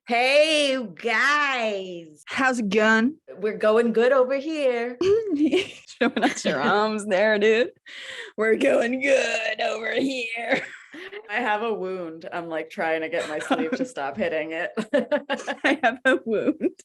Hey guys, How's it going? we're going good over here. Showing us your arms there, dude. We're going good over here. I have a wound. I'm like trying to get my sleeve to stop hitting it. I have a wound.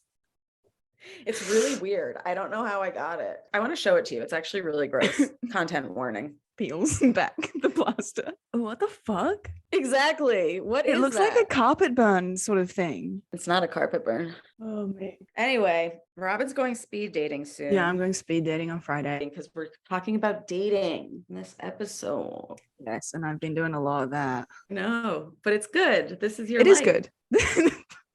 It's really weird. I don't know how I got it. I want to show it to you. It's actually really gross. Content warning. Peels back the plaster. What the fuck? Exactly. What It is looks that? like a carpet burn sort of thing. It's not a carpet burn. Oh man. Anyway, Robin's going speed dating soon. Yeah, I'm going speed dating on Friday. Because we're talking about dating in this episode. Yes, and I've been doing a lot of that. No, but it's good. This is your It is life. good.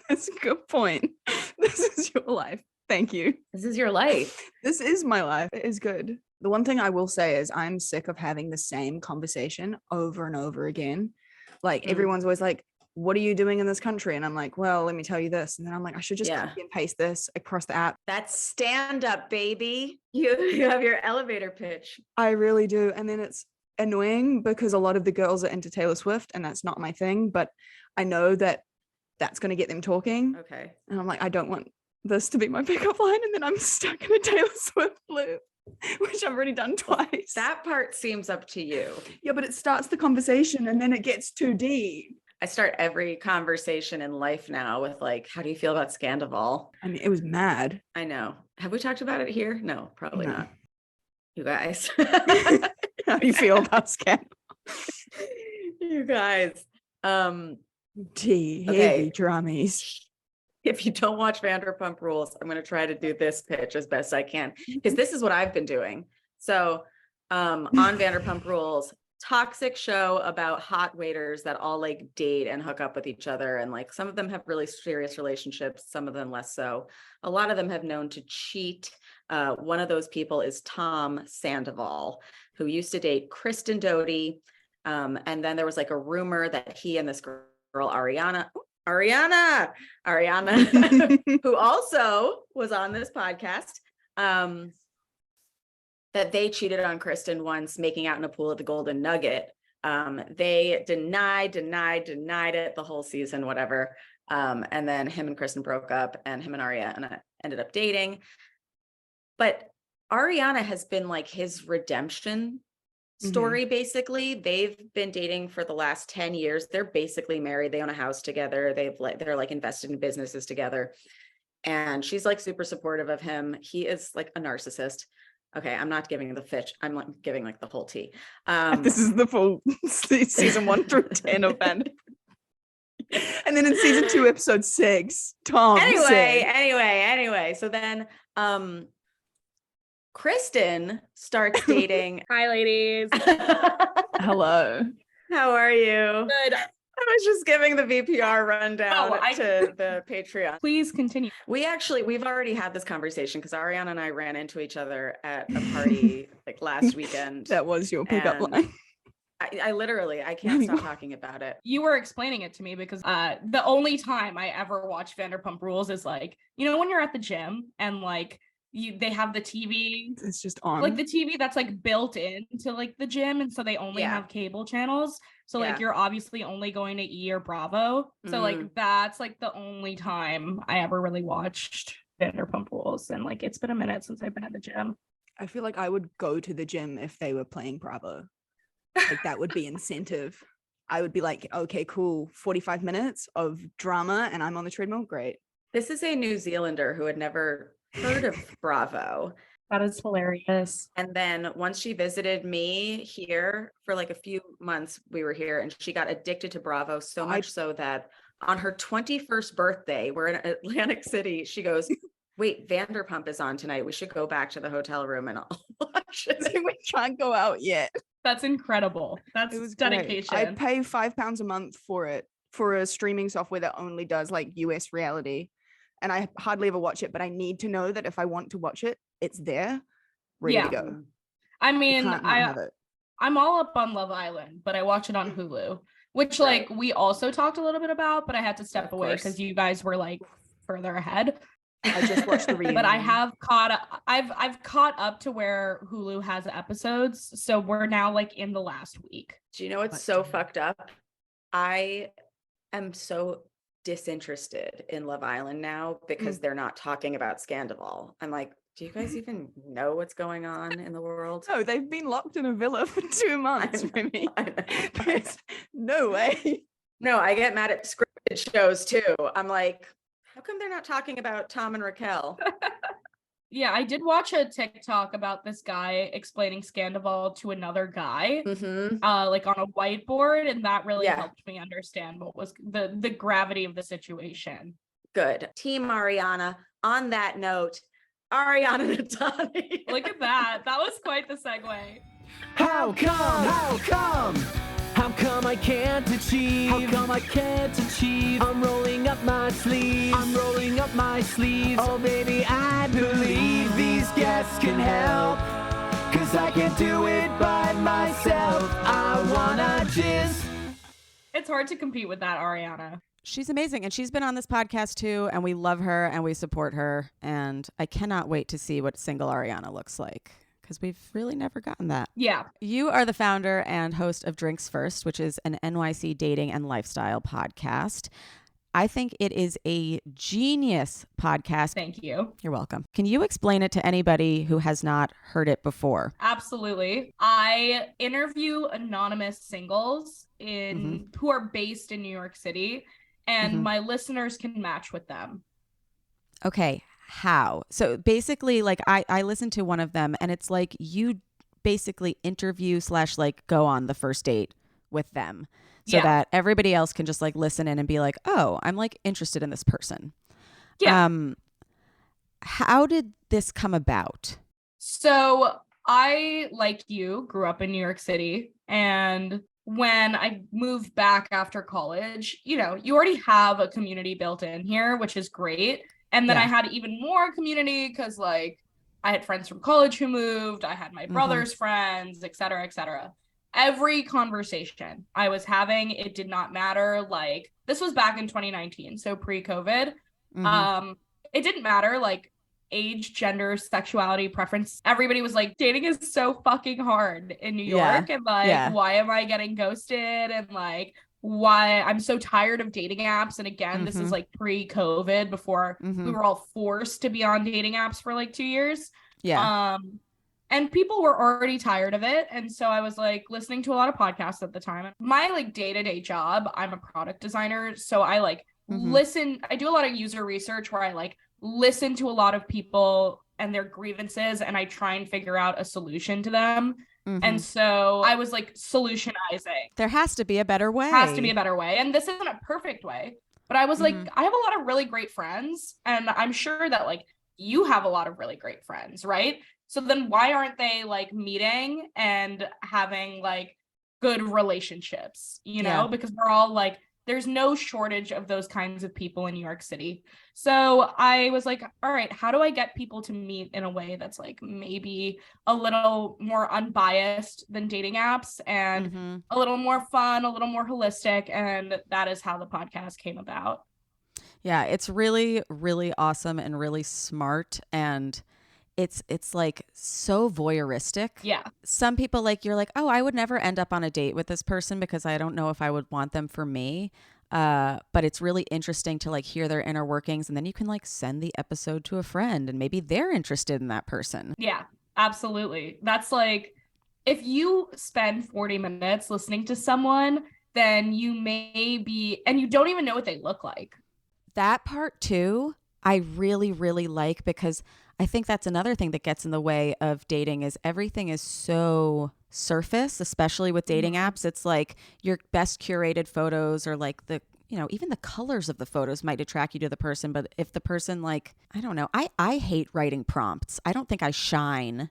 That's a good point. This is your life. Thank you. This is your life. This is my life. It is good. The one thing I will say is I'm sick of having the same conversation over and over again. Like everyone's always like, what are you doing in this country? And I'm like, well, let me tell you this. And then I'm like, I should just copy and paste this across the app. That's stand up, baby. You have your elevator pitch. I really do. And then it's annoying because a lot of the girls are into Taylor Swift and that's not my thing, but I know that that's going to get them talking. Okay. And I'm like, I don't want this to be my pickup line. And then I'm stuck in a Taylor Swift loop, which I've already done twice. That part seems up to you. Yeah, but it starts the conversation and then it gets too deep. I start every conversation in life now with like, how do you feel about Scandival? I mean, it was mad. I know. Have we talked about it here? No, probably not. You guys. How do you feel about Scandival? You guys. Heavy drummies. If you don't watch Vanderpump Rules, I'm going to try to do this pitch as best I can because this is what I've been doing. So on Vanderpump Rules, toxic show about hot waiters that all like date and hook up with each other. And like some of them have really serious relationships, some of them less so. A lot of them have known to cheat. One of those people is Tom Sandoval, who used to date Kristen Doty. And then there was like a rumor that he and this girl, Ariana, who also was on this podcast, that they cheated on Kristen once, making out in a pool at the Golden Nugget. They denied it the whole season, whatever. And then him and Kristen broke up and him and Ariana ended up dating. But Ariana has been like his redemption story, basically. They've been dating for the last 10 years. They're basically married. They own a house together. They're like invested in businesses together. And she's like super supportive of him. He is like a narcissist. Okay, I'm not giving the pitch. I'm like giving like the whole tea. This is the full season 1 through 10 of Vanderpump. And then in season 2, episode 6, Tom. Anyway. So then Kristen starts dating. Hi, ladies. Hello. How are you? Good. I was just giving the VPR rundown to the Patreon. Please continue. We've already had this conversation because Ariana and I ran into each other at a party like last weekend. That was your pickup line. I can't stop talking about it. You were explaining it to me because the only time I ever watch Vanderpump Rules is like, when you're at the gym and like they have the TV. It's just on. Like the TV that's like built into like the gym. And so they only have cable channels. So like you're obviously only going to E or Bravo. So like that's like the only time I ever really watched Vanderpump Rules. And like it's been a minute since I've been at the gym. I feel like I would go to the gym if they were playing Bravo. Like that would be incentive. I would be like, okay, cool. 45 minutes of drama and I'm on the treadmill. Great. This is a New Zealander who had never heard of Bravo. That is hilarious. And then once she visited me here for like a few months, we were here and she got addicted to Bravo so much so that on her 21st birthday, we're in Atlantic City, she goes, wait, Vanderpump is on tonight. We should go back to the hotel room and I'll watch it. We can't go out yet. That's incredible. That's dedication. Great. I pay £5 a month for it, for a streaming software that only does like US reality. And I hardly ever watch it, but I need to know that if I want to watch it, it's there, ready to go. I mean, I'm all up on Love Island, but I watch it on Hulu, which like we also talked a little bit about, but I had to step away because you guys were like further ahead. I just watched the reunion. But I have caught up. I've caught up to where Hulu has episodes, so we're now like in the last week. Do you know what's so fucked up? I am so disinterested in Love Island now because they're not talking about Scandival. I'm like, do you guys even know what's going on in the world? No, they've been locked in a villa for 2 months, Remy. There's no way. No, I get mad at scripted shows too. I'm like, how come they're not talking about Tom and Raquel? Yeah, I did watch a TikTok about this guy explaining Scandival to another guy, like on a whiteboard, and that really helped me understand what was the gravity of the situation. Good. Team Ariana. On that note, Ariana Nathani. Look at that. That was quite the segue. How come? How come? How come I can't achieve? How come I can't achieve? I'm rolling up my sleeves. I'm rolling up my sleeves. Oh baby, I believe these guests can help. 'Cause I can't do it by myself. I wanna jizz. It's hard to compete with that, Ariana. She's amazing. And she's been on this podcast too. And we love her and we support her. And I cannot wait to see what single Ariana looks like, because we've really never gotten that. Yeah. You are the founder and host of Drinks First, which is an NYC dating and lifestyle podcast. I think it is a genius podcast. Thank you. You're welcome. Can you explain it to anybody who has not heard it before? Absolutely. I interview anonymous singles who are based in New York City, and my listeners can match with them. Okay. How? So basically, like I listened to one of them, and it's like you basically interview / like go on the first date with them, so that everybody else can just like listen in and be like, oh, I'm like interested in this person. Yeah. How did this come about? So I, like you, grew up in New York City, and when I moved back after college, you know, you already have a community built in here, which is great. And then I had even more community because, like, I had friends from college who moved. I had my brother's friends, et cetera, et cetera. Every conversation I was having, it did not matter. Like, this was back in 2019, so pre-COVID. It didn't matter, like, age, gender, sexuality, preference. Everybody was like, dating is so fucking hard in New York. And, like, why am I getting ghosted? And, like, why I'm so tired of dating apps. And again, this is like pre-COVID, before we were all forced to be on dating apps for like 2 years. And people were already tired of it. And so I was like listening to a lot of podcasts at the time. My like day-to-day job, I'm a product designer. So I like listen, I do a lot of user research where I like listen to a lot of people and their grievances, and I try and figure out a solution to them. And so I was like solutionizing. There has to be a better way. Has to be a better way. And this isn't a perfect way, but I was like, I have a lot of really great friends, and I'm sure that like you have a lot of really great friends, right? So then why aren't they like meeting and having like good relationships, you know? Because we're all like, there's no shortage of those kinds of people in New York City. So I was like, all right, how do I get people to meet in a way that's like maybe a little more unbiased than dating apps, and a little more fun, a little more holistic? And that is how the podcast came about. Yeah, it's really, really awesome and really smart. And it's like so voyeuristic. Yeah. Some people like, you're like, oh, I would never end up on a date with this person because I don't know if I would want them for me. But it's really interesting to like hear their inner workings, and then you can like send the episode to a friend and maybe they're interested in that person. Yeah, absolutely. That's like, if you spend 40 minutes listening to someone, then you may be, and you don't even know what they look like. That part too, I really, really like, because I think that's another thing that gets in the way of dating is everything is so surface, especially with dating apps. It's like your best curated photos, or like the, you know, even the colors of the photos might attract you to the person. But if the person, like, I don't know, I hate writing prompts. I don't think I shine.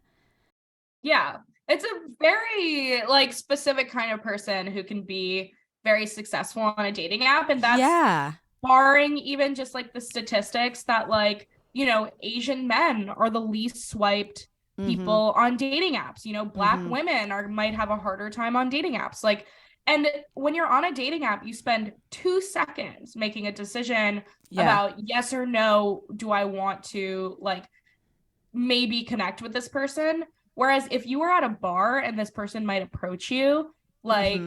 Yeah. It's a very like specific kind of person who can be very successful on a dating app. And that's barring even just like the statistics that like, you know, Asian men are the least swiped people on dating apps. You know, Black women might have a harder time on dating apps. Like, and when you're on a dating app, you spend 2 seconds making a decision about yes or no, do I want to like maybe connect with this person? Whereas if you were at a bar and this person might approach you, like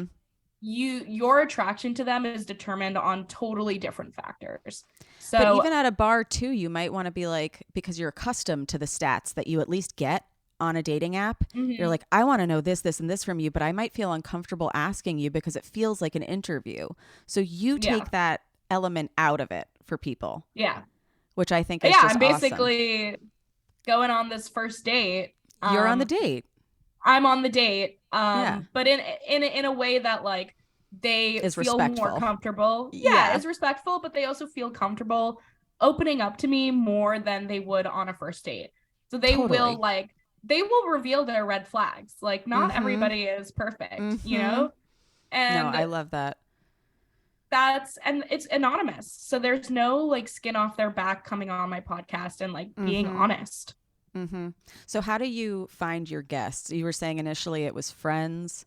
your attraction to them is determined on totally different factors. So but even at a bar too, you might want to be like, because you're accustomed to the stats that you at least get on a dating app, you're like, I want to know this, this, and this from you, but I might feel uncomfortable asking you because it feels like an interview. So you take that element out of it for people. Yeah. Which I think is just I'm basically going on this first date. You're on the date. I'm on the date. But in a way that like they feel more comfortable. Yeah, it's respectful, but they also feel comfortable opening up to me more than they would on a first date. So they will reveal their red flags. Like not everybody is perfect, you know? And no, I love that. And it's anonymous. So there's no like skin off their back coming on my podcast and like being honest. So how do you find your guests? You were saying initially it was friends.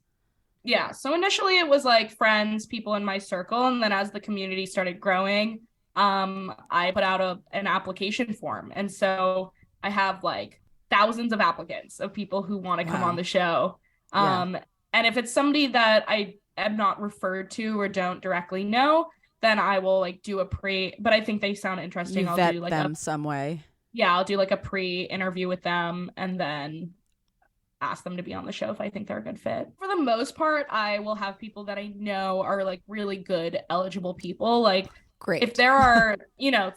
Yeah. So initially it was like friends, people in my circle. And then as the community started growing, I put out an application form. And so I have like thousands of applicants of people who want to come on the show. And if it's somebody that I am not referred to or don't directly know, then I will like do a but I think they sound interesting. I'll do like them some way. Yeah, I'll do like a pre-interview with them and then ask them to be on the show if I think they're a good fit. For the most part, I will have people that I know are like really good, eligible people. Like, great. If there are,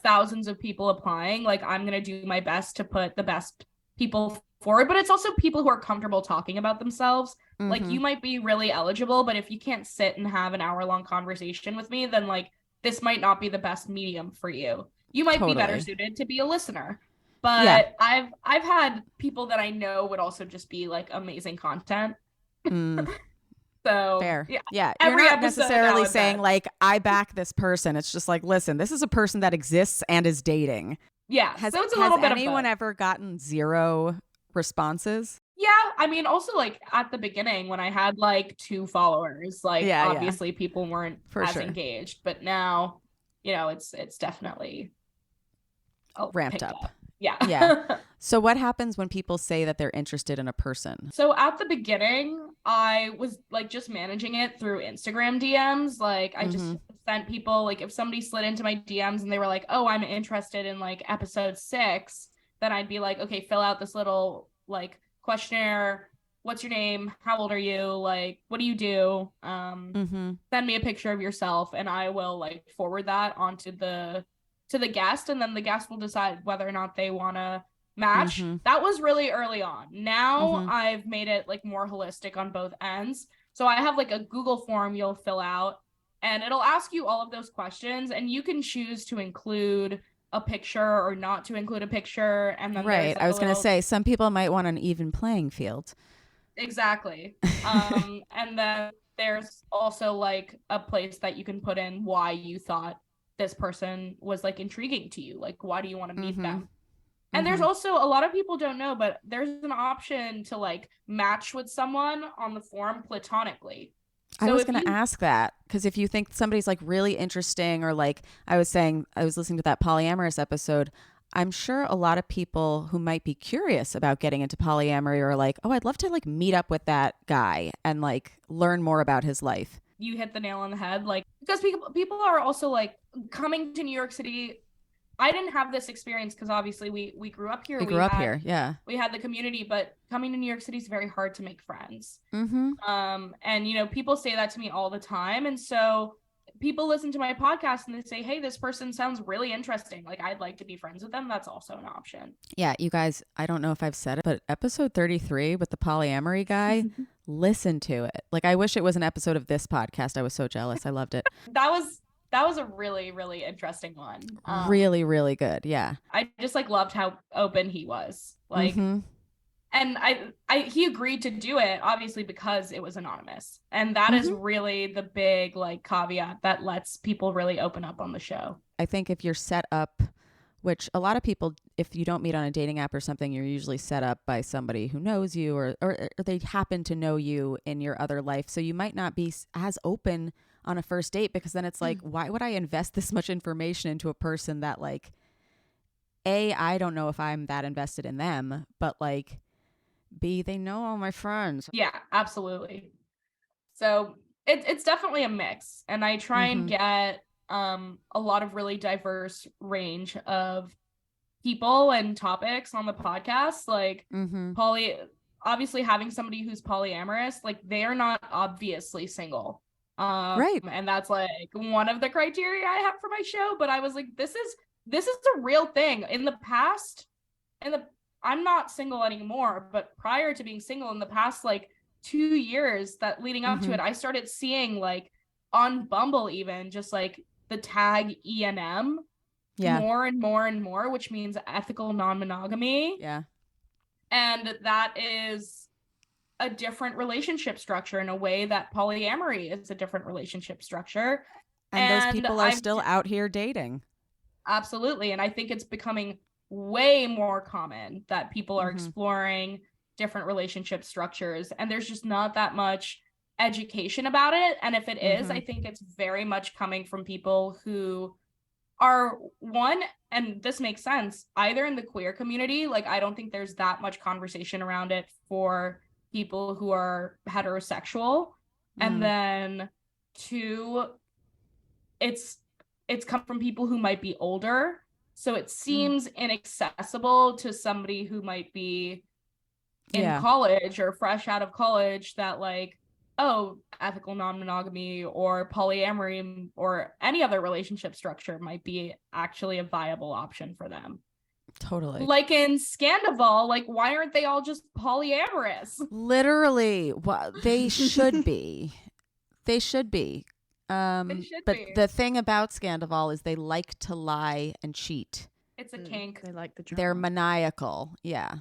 thousands of people applying, like I'm going to do my best to put the best people forward, but it's also people who are comfortable talking about themselves. Like you might be really eligible, but if you can't sit and have an hour-long conversation with me, then like this might not be the best medium for you. You might be better suited to be a listener. But I've had people that I know would also just be like amazing content. So fair. Yeah. You're not necessarily saying like, I back this person. It's just like, listen, this is a person that exists and is dating. Yeah. So it's a little bit of anyone ever gotten 0 responses? Yeah. I mean, also like at the beginning when I had like 2 followers, like obviously people weren't as engaged, but now, it's definitely ramped up. Yeah. So what happens when people say that they're interested in a person? So at the beginning, I was like just managing it through Instagram DMs. Like I just sent people, like if somebody slid into my DMs and they were like, oh, I'm interested in like episode 6, then I'd be like, okay, fill out this little like questionnaire. What's your name? How old are you? Like, what do you do? Send me a picture of yourself and I will like forward that onto the guest, and then the guest will decide whether or not they want to match. That was really early on. Now I've made it like more holistic on both ends. So I have like a Google form you'll fill out and it'll ask you all of those questions and you can choose to include a picture or not to include a picture. And then right. I was going to say some people might want an even playing field. Exactly. And then there's also like a place that you can put in why you thought this person was like intriguing to you. Like, why do you want to meet them? And there's also a lot of people don't know, but there's an option to like match with someone on the form platonically. So I was going to ask that because if you think somebody's like really interesting or like I was saying, I was listening to that polyamorous episode. I'm sure a lot of people who might be curious about getting into polyamory are like, oh, I'd love to like meet up with that guy and like learn more about his life. You hit the nail on the head. Like, because people are also like coming to New York City. I didn't have this experience because obviously we grew up here. We grew up here. Yeah. We had the community, but coming to New York City is very hard to make friends. And, people say that to me all the time. And so people listen to my podcast and they say, hey, this person sounds really interesting. Like, I'd like to be friends with them. That's also an option. Yeah. You guys, I don't know if I've said it, but episode 33 with the polyamory guy, listen to it. Like, I wish it was an episode of this podcast. I was so jealous. I loved it. That was a really, really interesting one. Really, really good. Yeah. I just like loved how open he was. Like, and he agreed to do it obviously because it was anonymous. And that is really the big like caveat that lets people really open up on the show. I think if you're set up, which a lot of people, if you don't meet on a dating app or something, you're usually set up by somebody who knows you or they happen to know you in your other life. So you might not be as open on a first date because then it's like, why would I invest this much information into a person that like, A, I don't know if I'm that invested in them, but like, B, they know all my friends. Yeah, absolutely. So it's definitely a mix, and I try and Mhm. get a lot of really diverse range of people and topics on the podcast. Like Mhm. obviously having somebody who's polyamorous, like they are not obviously single. Right. And that's like one of the criteria I have for my show. But I was like, this is a real thing. In the past, I'm not single anymore, but prior to being single in the past like 2 years that leading up to it, I started seeing like on Bumble even just like the tag ENM Yeah. more and more and more, which means ethical non-monogamy. Yeah. And that is a different relationship structure in a way that polyamory is a different relationship structure. And those people are still out here dating. Absolutely. And I think it's becoming way more common that people are exploring different relationship structures, and there's just not that much education about it. And if it is, I think it's very much coming from people who are and this makes sense, either in the queer community, like I don't think there's that much conversation around it for people who are heterosexual. And then 2, it's come from people who might be older, so it seems inaccessible to somebody who might be in college or fresh out of college, that like, oh, ethical non-monogamy or polyamory or any other relationship structure might be actually a viable option for them. Totally. Like in Scandival, like why aren't they all just polyamorous? Literally, well, they should be. They should be. But the thing about Scandival is they like to lie and cheat. It's a kink. They like the drama. They're maniacal. Yeah.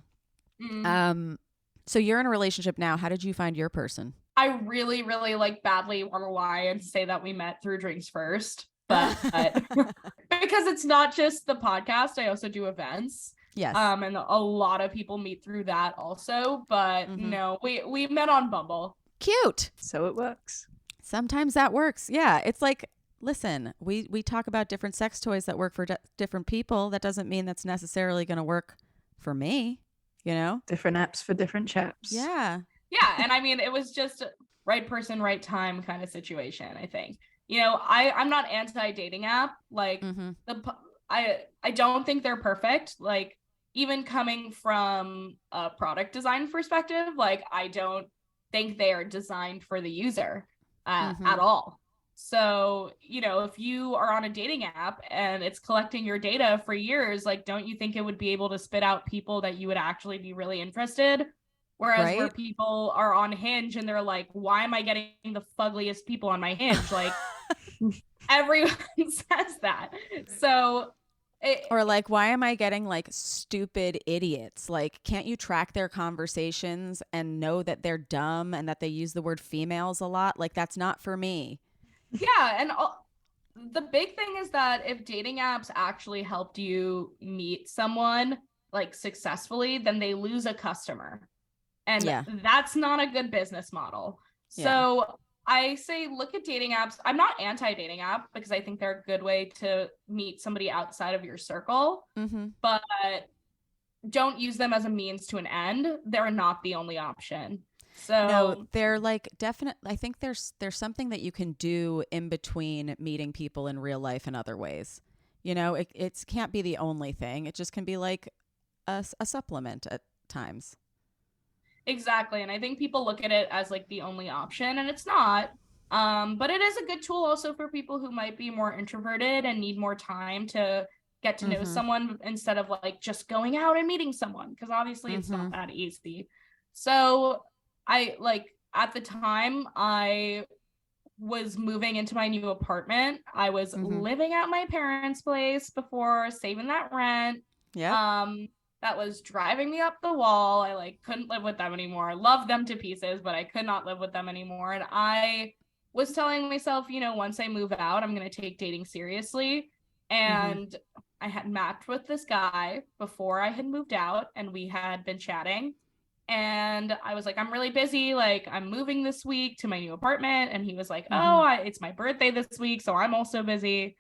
So you're in a relationship now. How did you find your person? I really, really like badly want to lie and say that we met through Drinks First, but because it's not just the podcast, I also do events. Yes. And a lot of people meet through that also, but no, we met on Bumble. Cute. So it works. Sometimes that works. Yeah. It's like, listen, we talk about different sex toys that work for different people. That doesn't mean that's necessarily going to work for me, you know? Different apps for different chaps. Yeah. Yeah. And I mean, it was just right person, right time kind of situation, I think. You know, I'm not anti-dating app. Like I don't think they're perfect. Like even coming from a product design perspective, like I don't think they are designed for the user at all. So, you know, if you are on a dating app and it's collecting your data for years, like, don't you think it would be able to spit out people that you would actually be really interested? Whereas where people are on Hinge and they're like, why am I getting the fuggliest people on my Hinge? Like everyone says that. So or like, why am I getting like stupid idiots? Like, can't you track their conversations and know that they're dumb and that they use the word females a lot? Like, that's not for me. Yeah. And the big thing is that if dating apps actually helped you meet someone like successfully, then they lose a customer. And that's not a good business model. So I say, look at dating apps. I'm not anti-dating app because I think they're a good way to meet somebody outside of your circle, but don't use them as a means to an end. They're not the only option. So no, they're like definitely, I think there's something that you can do in between meeting people in real life and other ways. You know, it can't be the only thing. It just can be like a supplement at times. Exactly. And I think people look at it as like the only option, and it's not. But it is a good tool also for people who might be more introverted and need more time to get to know someone instead of like just going out and meeting someone, because obviously it's not that easy. So I like at the time I was moving into my new apartment. I was living at my parents' place before saving that rent. Yeah. That was driving me up the wall. I like couldn't live with them anymore. I loved them to pieces, but I could not live with them anymore. And I was telling myself, you know, once I move out, I'm going to take dating seriously. And I had matched with this guy before I had moved out, and we had been chatting. And I was like, I'm really busy. Like, I'm moving this week to my new apartment. And he was like, it's my birthday this week, so I'm also busy.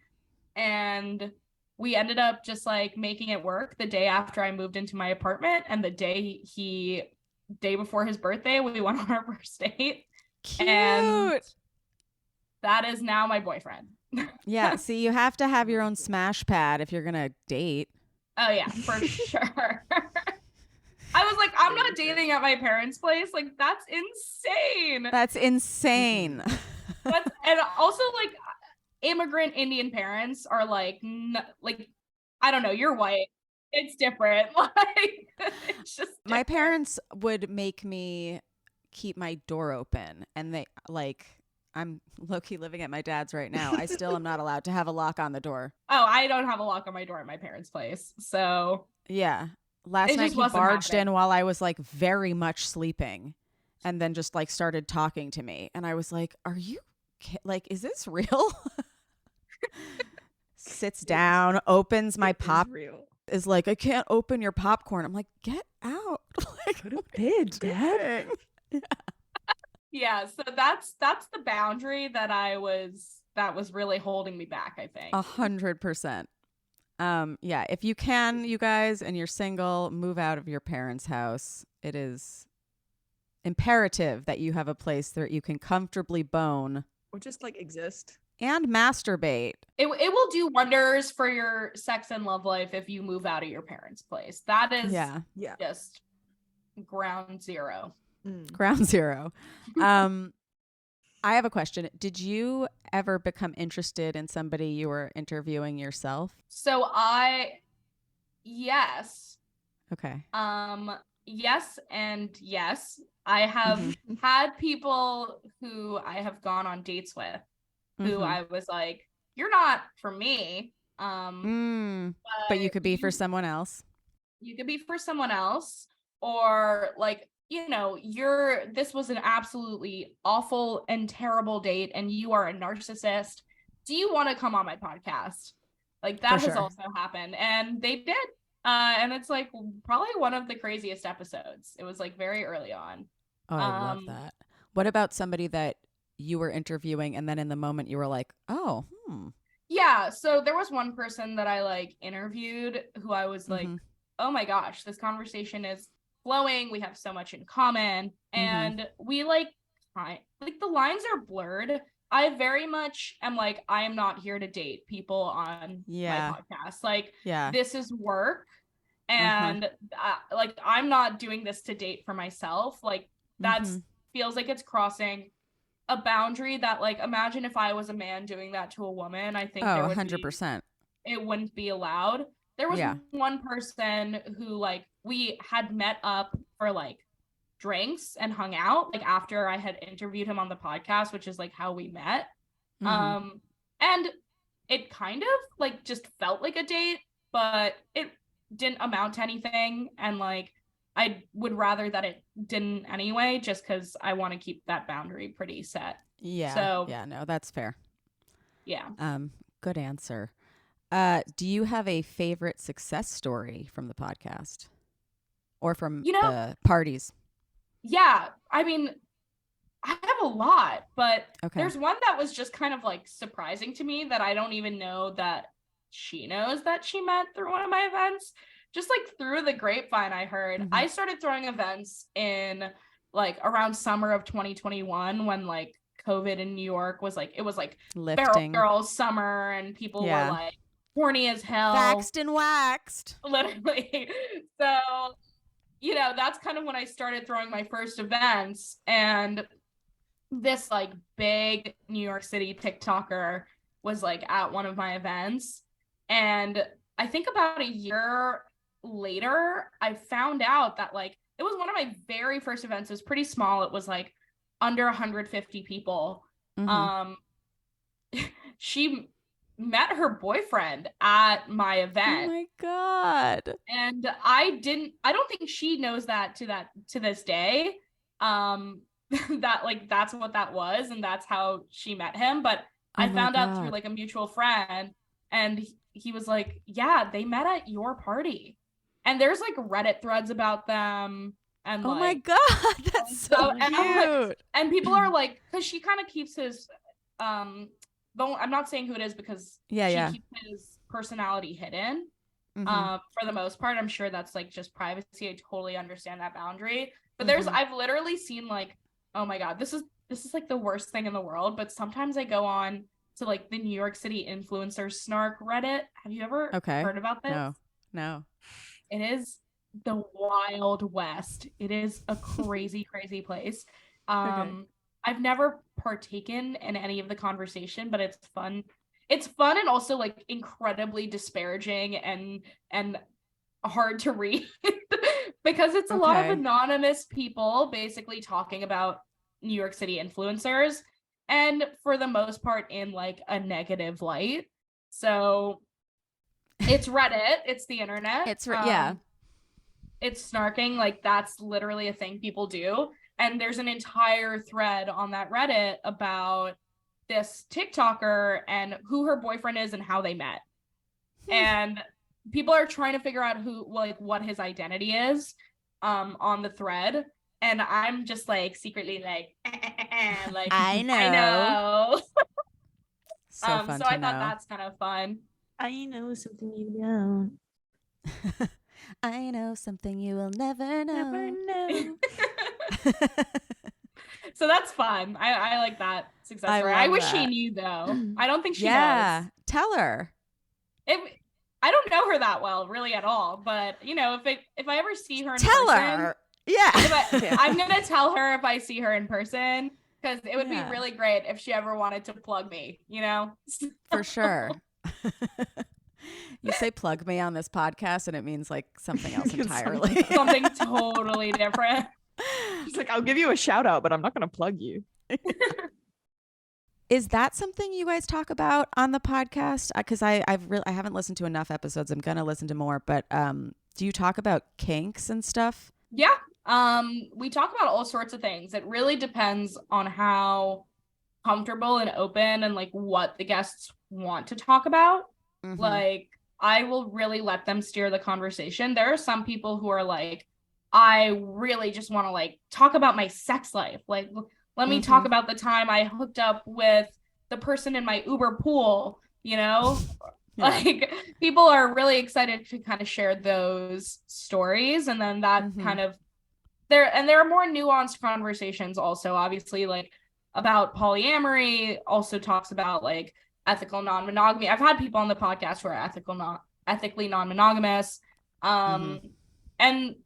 And we ended up just like making it work the day after I moved into my apartment. And the day before his birthday, we went on our first date. Cute. And that is now my boyfriend. Yeah. See, you have to have your own smash pad if you're going to date. Oh yeah, for sure. I was like, I'm not dating at my parents' place. Like, that's insane. That's insane. And also like immigrant Indian parents are like, like, I don't know, you're white. It's different. Like, it's just different. My parents would make me keep my door open, and they like, I'm low-key living at my dad's right now. I still am not allowed to have a lock on the door. Oh, I don't have a lock on my door at my parents' place. So yeah. Last night he barged in while I was like very much sleeping, and then just like started talking to me. And I was like, are you like, is this real? Sits down, opens my pop. Is like, I can't open your popcorn. I'm like, get out. Like, go to bed, Dad. Yeah, so that's the boundary that was really holding me back, I think. 100%. Yeah, if you can, you guys, and you're single, move out of your parents' house. It is imperative that you have a place that you can comfortably bone or just like exist and masturbate. It will do wonders for your sex and love life if you move out of your parents' place. That is just ground zero. Ground zero. I have a question. Did you ever become interested in somebody you were interviewing yourself? So yes. Okay. Yes and yes. I have had people who I have gone on dates with who I was like, you're not for me. But you could be for someone else. You could be for someone else, or like, you know, this was an absolutely awful and terrible date and you are a narcissist. Do you want to come on my podcast? Like, that has also happened, and they did. And it's like probably one of the craziest episodes. It was like very early on. Oh, I love that. What about somebody that you were interviewing and then in the moment you were like, oh, Yeah. So there was one person that I like interviewed who I was like, oh my gosh, this conversation is flowing. We have so much in common. And we like the lines are blurred. I very much am like, I am not here to date people on my podcast. Like, this is work. And like, I'm not doing this to date for myself. Like, that's feels like it's crossing a boundary that, like, imagine if I was a man doing that to a woman. I think 100%. It wouldn't be allowed. There was one person who, like, we had met up for like drinks and hung out like after I had interviewed him on the podcast, which is like how we met. And it kind of like just felt like a date, but it didn't amount to anything. And like, I would rather that it didn't anyway, just because I want to keep that boundary pretty set. Yeah. So no, that's fair. Yeah. Good answer. Do you have a favorite success story from the podcast or from the parties? Yeah, I mean, I have a lot, but there's one that was just kind of like surprising to me that I don't even know that she knows that she met through one of my events. Just like through the grapevine, I heard. I started throwing events in like around summer of 2021 when like COVID in New York was like, it was like lifting. Feral Girl summer and people were like horny as hell. Vaxxed and waxed. Literally. So, you know, that's kind of when I started throwing my first events. And this like big New York City TikToker was like at one of my events. And I think about a year later, I found out that like it was one of my very first events. It was pretty small. It was like under 150 people. She met her boyfriend at my event. Oh my God. And I don't think she knows that to this day. That like that's what that was and that's how she met him. But I found out through like a mutual friend, and he was like, yeah, they met at your party. And there's like Reddit threads about them. And oh my God, that's so cute. And people are like, because she kind of keeps his I'm not saying who it is because she keeps his personality hidden. For the most part, I'm sure that's like just privacy. I totally understand that boundary. But I've literally seen like, oh my God, this is this is like the worst thing in the world, but sometimes I go on to like the New York City influencer snark Reddit. Have you ever heard about this? No. It is the Wild West. It is a crazy, crazy place. I've never partaken in any of the conversation, but it's fun. It's fun and also like incredibly disparaging and hard to read because it's a lot of anonymous people basically talking about New York City influencers, and for the most part in like a negative light. So it's Reddit, it's the internet. It's snarking, like that's literally a thing people do. And there's an entire thread on that Reddit about this TikToker and who her boyfriend is and how they met. And people are trying to figure out what his identity is on the thread. And I'm just like secretly like, like I know. So fun so to I know. thought that's kind of fun. I know something you don't. I know something you will never know. Never know. So that's fun. I like that success story. I wish she knew though. I don't think she knows. Tell her. I don't know her that well, really at all. But you know, if I ever see her in tell person, her. Yeah. I'm gonna tell her if I see her in person, because it would be really great if she ever wanted to plug me, you know? For sure. You say plug me on this podcast and it means like something else entirely. Something totally different. She's like, I'll give you a shout out, but I'm not going to plug you. Is that something you guys talk about on the podcast? Because I haven't listened to enough episodes. I'm going to listen to more. But do you talk about kinks and stuff? Yeah. We talk about all sorts of things. It really depends on how comfortable and open and like what the guests want to talk about. Mm-hmm. Like, I will really let them steer the conversation. There are some people who are like, I really just want to like talk about my sex life. Like, let me talk about the time I hooked up with the person in my Uber pool, you know? Like, people are really excited to kind of share those stories. And then that kind of there are more nuanced conversations also, obviously, like about polyamory, also talks about like ethical non-monogamy. I've had people on the podcast who are ethically non-monogamous. And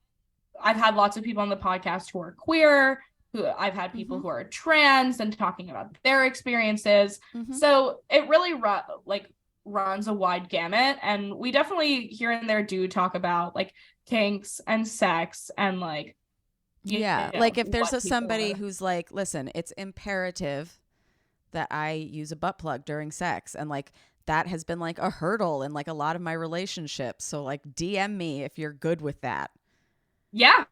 I've had lots of people on the podcast who are queer, who I've had people who are trans and talking about their experiences. So it really runs a wide gamut. And we definitely here and there do talk about like kinks and sex and like, you know, like if there's somebody who's like, listen, it's imperative that I use a butt plug during sex. And like, that has been like a hurdle in like a lot of my relationships. So like DM me if you're good with that. Yeah.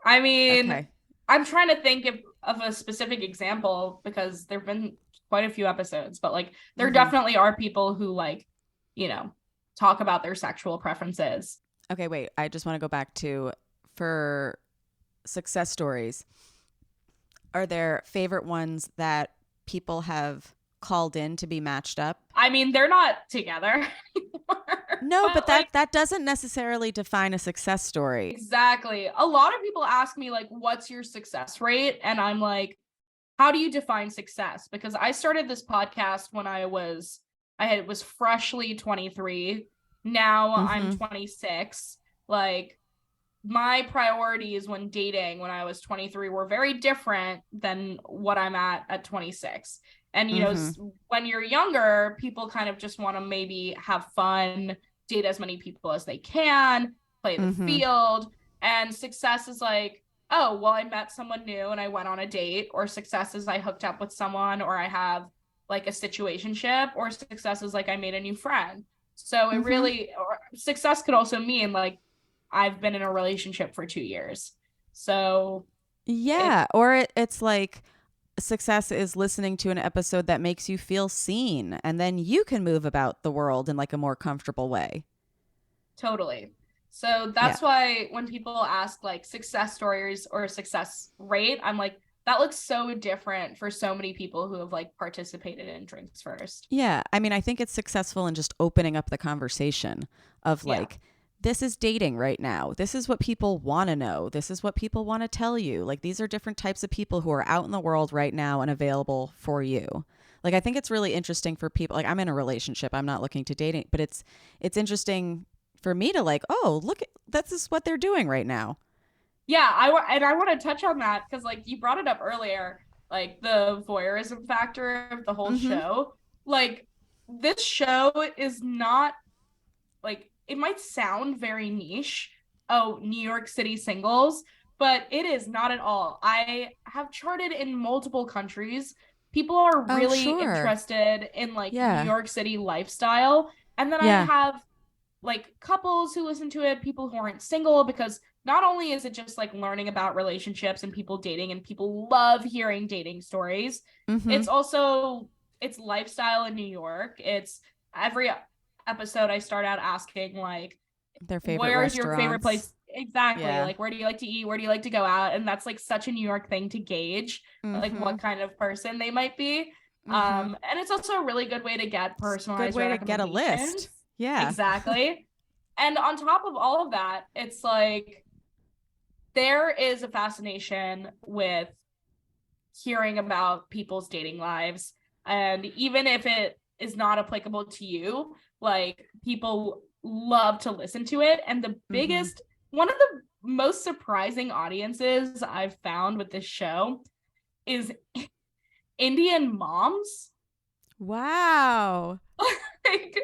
I mean, I'm trying to think of a specific example because there've been quite a few episodes, but like there definitely are people who like, you know, talk about their sexual preferences. Okay, wait. I just want to go back to for success stories. Are there favorite ones that people have called in to be matched up? I mean, they're not together anymore. No, but that doesn't necessarily define a success story. Exactly. A lot of people ask me like, what's your success rate? And I'm like, how do you define success? Because I started this podcast when I was freshly 23. Now I'm 26. Like, my priorities when dating when I was 23 were very different than what I'm at 26. And, you know, when you're younger, people kind of just want to maybe have fun, date as many people as they can, play the field. And success is like, oh, well, I met someone new and I went on a date. Or success is I hooked up with someone, or I have like a situationship, or success is like I made a new friend. So it really, or success could also mean like I've been in a relationship for 2 years. So it's like success is listening to an episode that makes you feel seen, and then you can move about the world in like a more comfortable way. Totally. So that's why when people ask like success stories or success rate, I'm like, that looks so different for so many people who have like participated in Drinks First. Yeah. I mean, I think it's successful in just opening up the conversation of like, this is dating right now. This is what people want to know. This is what people want to tell you. Like, these are different types of people who are out in the world right now and available for you. Like, I think it's really interesting for people. Like, I'm in a relationship. I'm not looking to dating, but it's interesting for me to like, oh, look, this is what they're doing right now. Yeah, I want to touch on that because like you brought it up earlier, like the voyeurism factor of the whole show. Like, this show is not, like, it might sound very niche. Oh, New York City singles, but it is not at all. I have charted in multiple countries. People are really interested in like New York City lifestyle. And then I have like couples who listen to it, people who aren't single, because not only is it just like learning about relationships and people dating, and people love hearing dating stories, it's also, it's lifestyle in New York. It's every episode I start out asking like, their favorite where's your favorite place? Exactly. Yeah. Like, where do you like to eat? Where do you like to go out? And that's like such a New York thing to gauge like what kind of person they might be. And it's also a really good way to get personalized. Good way to get a list. Yeah, exactly. And on top of all of that, it's like there is a fascination with hearing about people's dating lives. And even if it is not applicable to you, like, people love to listen to it. And the biggest, one of the most surprising audiences I've found with this show is Indian moms. Wow. Like,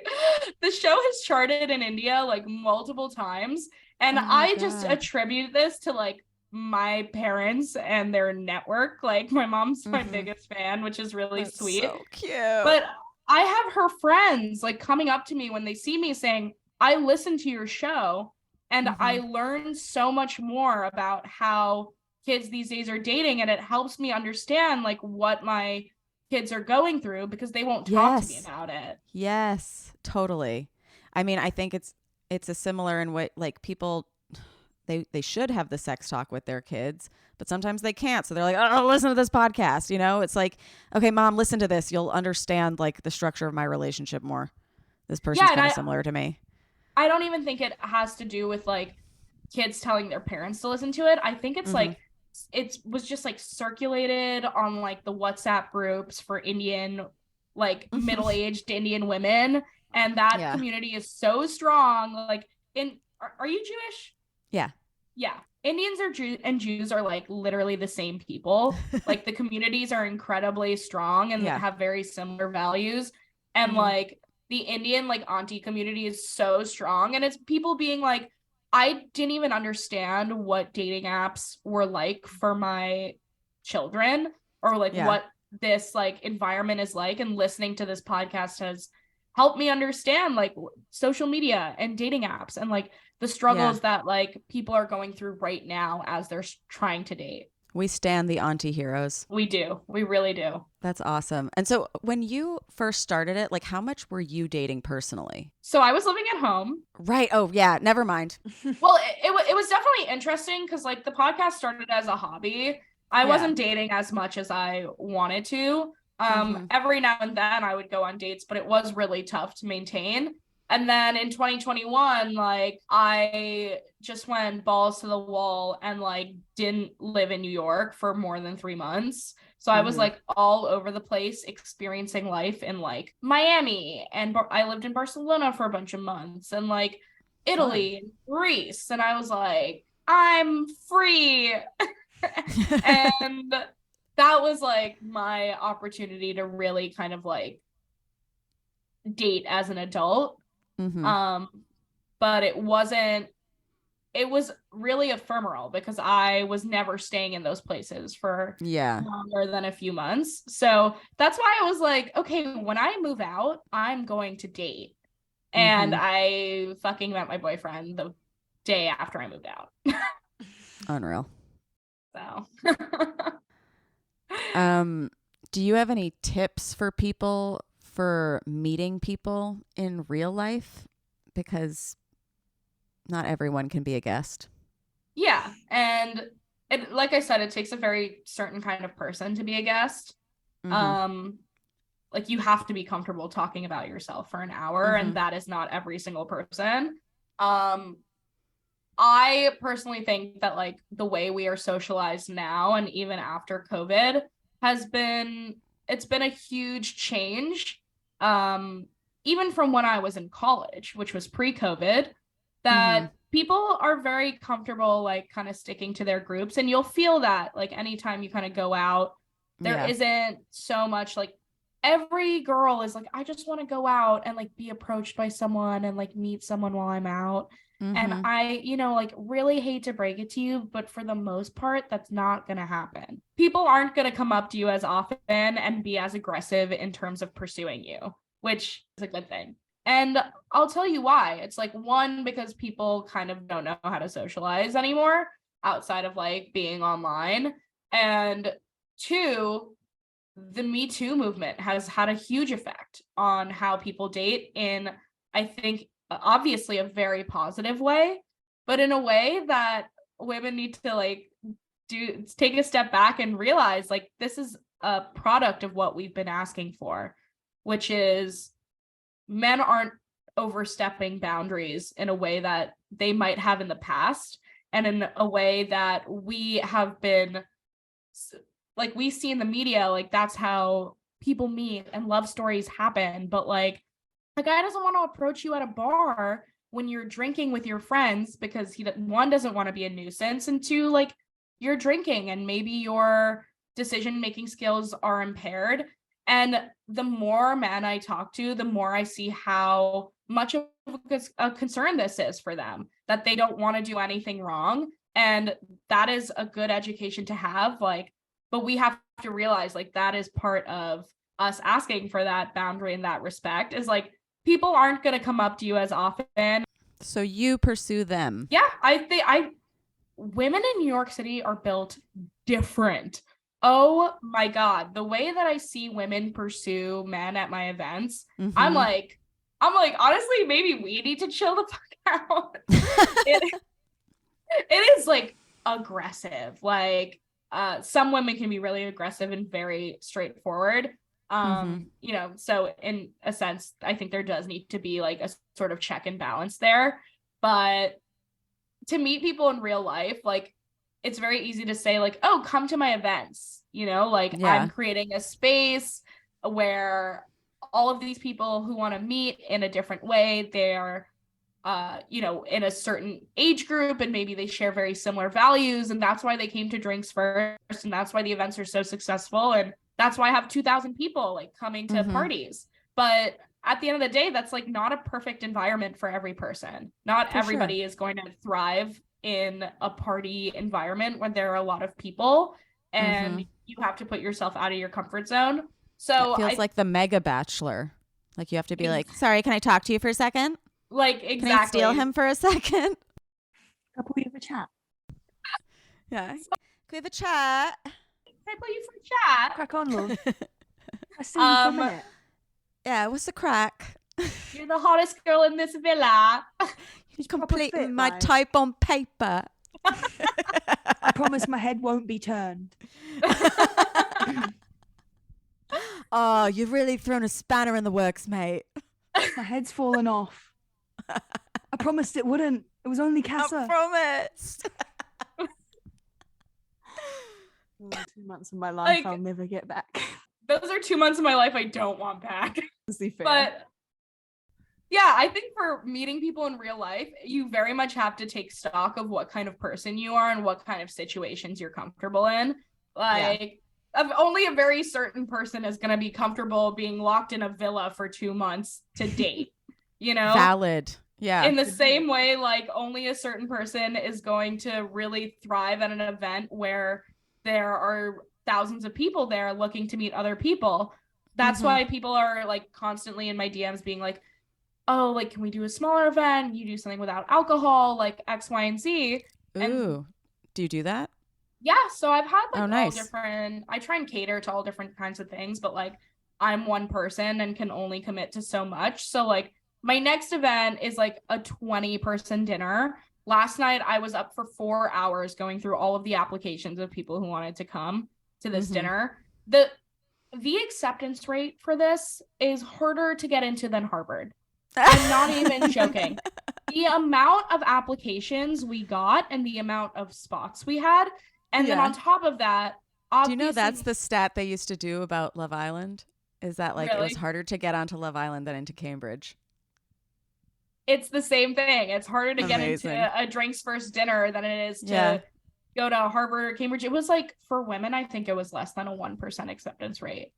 the show has charted in India like multiple times, and I just attribute this to like my parents and their network. Like, my mom's my biggest fan, which is really sweet. So cute. But I have her friends like coming up to me when they see me saying, I listen to your show and I learned so much more about how kids these days are dating, and it helps me understand like what my kids are going through, because they won't talk to me about it. Yes, totally. I mean, I think it's a similar in what, like, people, they should have the sex talk with their kids, but sometimes they can't. So they're like, oh, listen to this podcast. You know, it's like, okay, mom, listen to this. You'll understand like the structure of my relationship more. This person's kind of similar to me. I don't even think it has to do with like kids telling their parents to listen to it. I think it's like, it was just like circulated on like the WhatsApp groups for Indian, like middle-aged Indian women. And that community is so strong. Like, are you Jewish? Yeah. Yeah. Indians and Jews are like literally the same people. Like, the communities are incredibly strong and have very similar values. And like the Indian like auntie community is so strong. And it's people being like, I didn't even understand what dating apps were like for my children, or like what this like environment is like. And listening to this podcast has helped me understand like social media and dating apps and like the struggles that like people are going through right now as they're trying to date. We stand the auntie heroes. We do. We really do. That's awesome. And so when you first started it, like, how much were you dating personally? So I was living at home. Right. Oh, yeah. Never mind. Well, it was definitely interesting because like the podcast started as a hobby. I wasn't dating as much as I wanted to. Every now and then I would go on dates, but it was really tough to maintain. And then in 2021, like, I just went balls to the wall and like didn't live in New York for more than 3 months. So I was like all over the place experiencing life in like Miami, and I lived in Barcelona for a bunch of months, and like Italy and Greece. And I was like, I'm free. And that was like my opportunity to really kind of like date as an adult. But it was really ephemeral because I was never staying in those places for longer than a few months. So that's why I was like, okay, when I move out, I'm going to date. And I fucking met my boyfriend the day after I moved out. Unreal. So do you have any tips for people for meeting people in real life? Because not everyone can be a guest. Yeah. And it, like I said, it takes a very certain kind of person to be a guest. Like, you have to be comfortable talking about yourself for an hour, and that is not every single person. I personally think that like the way we are socialized now and even after COVID it's been a huge change. Even from when I was in college, which was pre-COVID, that people are very comfortable like kind of sticking to their groups, and you'll feel that like anytime you kind of go out, there isn't so much like every girl is like, I just want to go out and like be approached by someone and like meet someone while I'm out. And I, like really hate to break it to you, but for the most part, that's not going to happen. People aren't going to come up to you as often and be as aggressive in terms of pursuing you, which is a good thing. And I'll tell you why. It's like, one, because people kind of don't know how to socialize anymore outside of like being online. And two, the Me Too movement has had a huge effect on how people date in, I think, obviously a very positive way, but in a way that women need to like take a step back and realize like this is a product of what we've been asking for, which is men aren't overstepping boundaries in a way that they might have in the past, and in a way that we have been like, we see in the media, like that's how people meet and love stories happen. But like a guy doesn't want to approach you at a bar when you're drinking with your friends because one, doesn't want to be a nuisance, and two, like you're drinking and maybe your decision-making skills are impaired. And the more men I talk to, the more I see how much of a concern this is for them, that they don't want to do anything wrong. And that is a good education to have, like, but we have to realize like that is part of us asking for that boundary and that respect, is like people aren't going to come up to you as often. So you pursue them. Yeah, I think women in New York City are built different. Oh my God, the way that I see women pursue men at my events, I'm like, honestly, maybe we need to chill the fuck out. It is like aggressive. Like some women can be really aggressive and very straightforward. So in a sense, I think there does need to be like a sort of check and balance there. But to meet people in real life, like it's very easy to say like, oh, come to my events, I'm creating a space where all of these people who want to meet in a different way, they're in a certain age group, and maybe they share very similar values, and that's why they came to drinks first, and that's why the events are so successful, and that's why I have 2,000 people like coming to parties. But at the end of the day, that's like not a perfect environment for every person. Not everybody is going to thrive in a party environment when there are a lot of people, and you have to put yourself out of your comfort zone. So it feels like the mega bachelor. Like you have to be like, sorry, can I talk to you for a second? Like, exactly. Can I steal him for a second? Couple we have a chat. Yeah. Can we have a chat? Can I put you for a chat? Crack on, love. I see you for a minute. Yeah, what's the crack? You're the hottest girl in this villa. You're completing my type on paper. I promise my head won't be turned. Oh, you've really thrown a spanner in the works, mate. My head's fallen off. I promised it wouldn't. It was only Casa. I promised. 2 months of my life I'll never get back. Those are 2 months of my life I don't want back. Fair. But yeah, I think for meeting people in real life, you very much have to take stock of what kind of person you are and what kind of situations you're comfortable in. Only a very certain person is going to be comfortable being locked in a villa for 2 months to date, Valid. Yeah. In the same way, like only a certain person is going to really thrive at an event where there are thousands of people there looking to meet other people. That's why people are like constantly in my DMs being like, oh, like, can we do a smaller event? You do something without alcohol, like X, Y, and Z. Ooh, do you do that? Yeah. So I've had like nice. all different, I try and cater to all different kinds of things, but like I'm one person and can only commit to so much. So like my next event is like a 20-person dinner. Last night I was up for 4 hours going through all of the applications of people who wanted to come to this dinner. The acceptance rate for this is harder to get into than Harvard. I'm not even joking. The amount of applications we got and the amount of spots we had. And then on top of that, do you know that's the stat they used to do about Love Island? Is that like it was harder to get onto Love Island than into Cambridge? It's the same thing. It's harder to get into a drinks first dinner than it is to go to Harvard or Cambridge. It was like for women, I think it was less than a 1% acceptance rate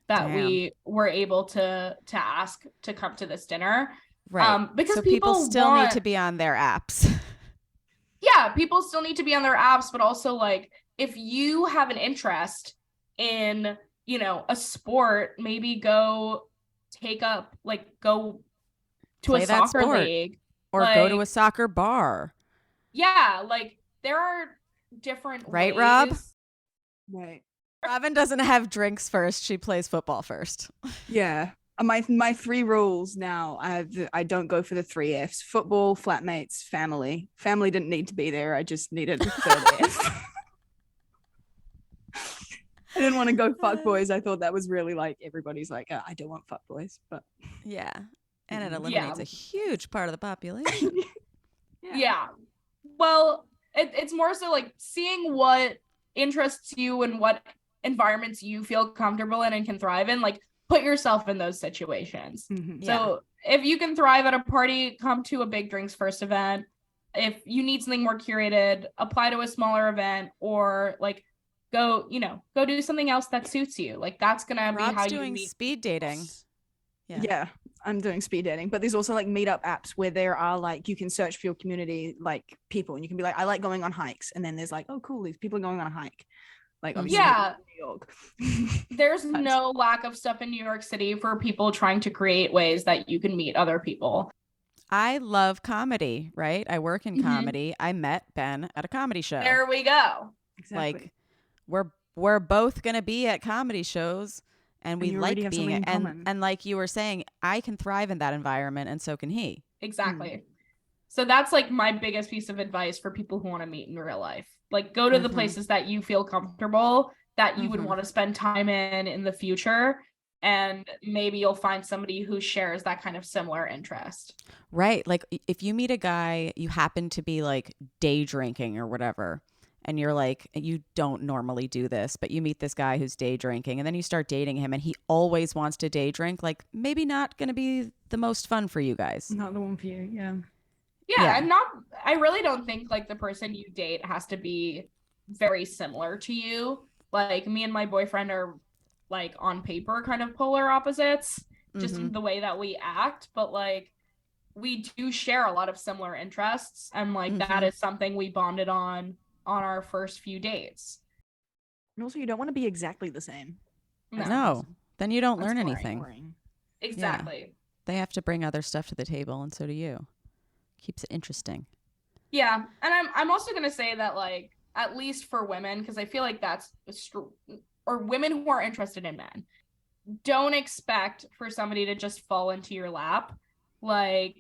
that we were able to ask to come to this dinner. Right. Because so people still need to be on their apps. Yeah, people still need to be on their apps, but also like if you have an interest in, you know, a sport, maybe go to play a soccer league or go to a soccer bar. Yeah, like there are different ways. Rob? Right. Robyn doesn't have drinks first. She plays football first. Yeah. My 3 rules now. I don't go for the 3 Fs: football, flatmates, family. Family didn't need to be there. I just needed a third F. I didn't want to go fuck boys. I thought that was really like everybody's like, I don't want fuck boys, but yeah, and it eliminates a huge part of the population. Yeah. Well, it's more so like seeing what interests you and what environments you feel comfortable in and can thrive in. Like, put yourself in those situations. So if you can thrive at a party, come to a big drinks first event. If you need something more curated, apply to a smaller event, or like go do something else that suits you. Like that's gonna be how you meet. Speed dating. Yeah, I'm doing speed dating, but there's also like meetup apps where there are like you can search for your community like people, and you can be like, I like going on hikes, and then there's like, oh cool, these people are going on a hike. Like obviously New York. There's no lack of stuff in New York City for people trying to create ways that you can meet other people. I love comedy, right? I work in comedy. I met Ben at a comedy show. There we go. Exactly. Like we're both gonna be at comedy shows, and we like being and like you were saying, I can thrive in that environment, and so can he. Exactly. So that's like my biggest piece of advice for people who want to meet in real life. Like go to the places that you feel comfortable, that you would want to spend time in the future. And maybe you'll find somebody who shares that kind of similar interest. Right. Like if you meet a guy, you happen to be like day drinking or whatever, and you're like, you don't normally do this, but you meet this guy who's day drinking, and then you start dating him and he always wants to day drink, like maybe not going to be the most fun for you guys. Not the one for you. Yeah. Yeah. I really don't think like the person you date has to be very similar to you. Like me and my boyfriend are like on paper kind of polar opposites, just in the way that we act, but like we do share a lot of similar interests, and like that is something we bonded on our first few dates. And also you don't want to be exactly the same. No. Then you don't learn anything. Boring. Exactly. Yeah. They have to bring other stuff to the table, and so do you. Keeps it interesting. Yeah. And I'm also going to say that like, at least for women, because I feel like that's or women who are interested in men, don't expect for somebody to just fall into your lap. Like,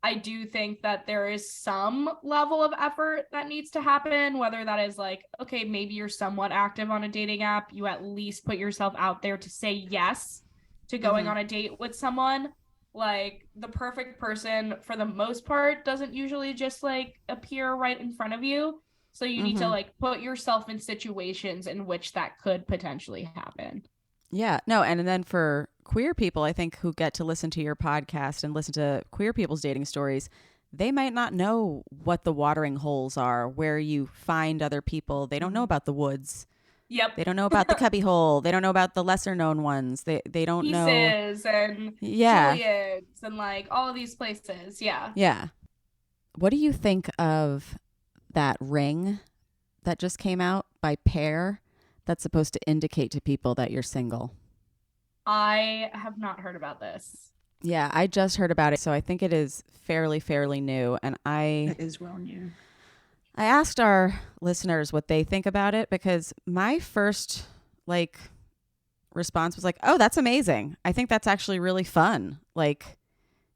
I do think that there is some level of effort that needs to happen, whether that is like, okay, maybe you're somewhat active on a dating app. You at least put yourself out there to say yes to going on a date with someone. Like the perfect person for the most part doesn't usually just like appear right in front of you. So you need to like put yourself in situations in which that could potentially happen. Yeah, no. And then for queer people, I think, who get to listen to your podcast and listen to queer people's dating stories, they might not know what the watering holes are, where you find other people. They don't know about the woods. Yep. They don't know about the cubby hole. They don't know about the lesser known ones. They don't know. Pieces and Juliet's and like all of these places. Yeah. Yeah. What do you think of that ring that just came out by Pear that's supposed to indicate to people that you're single? I have not heard about this. Yeah, I just heard about it, so I think it is fairly new. And It is well new. I asked our listeners what they think about it, because my first like response was like, oh, that's amazing. I think that's actually really fun. Like,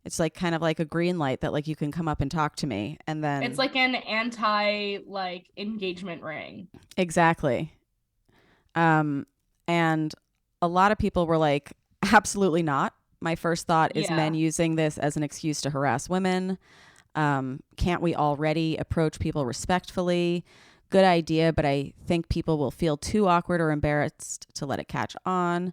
it's like kind of like a green light that like you can come up and talk to me. And then it's like an anti like engagement ring. Exactly. And a lot of people were like, absolutely not. My first thought is Yeah. men using this as an excuse to harass women. Can't we already approach people respectfully? Good idea, but I think people will feel too awkward or embarrassed to let it catch on.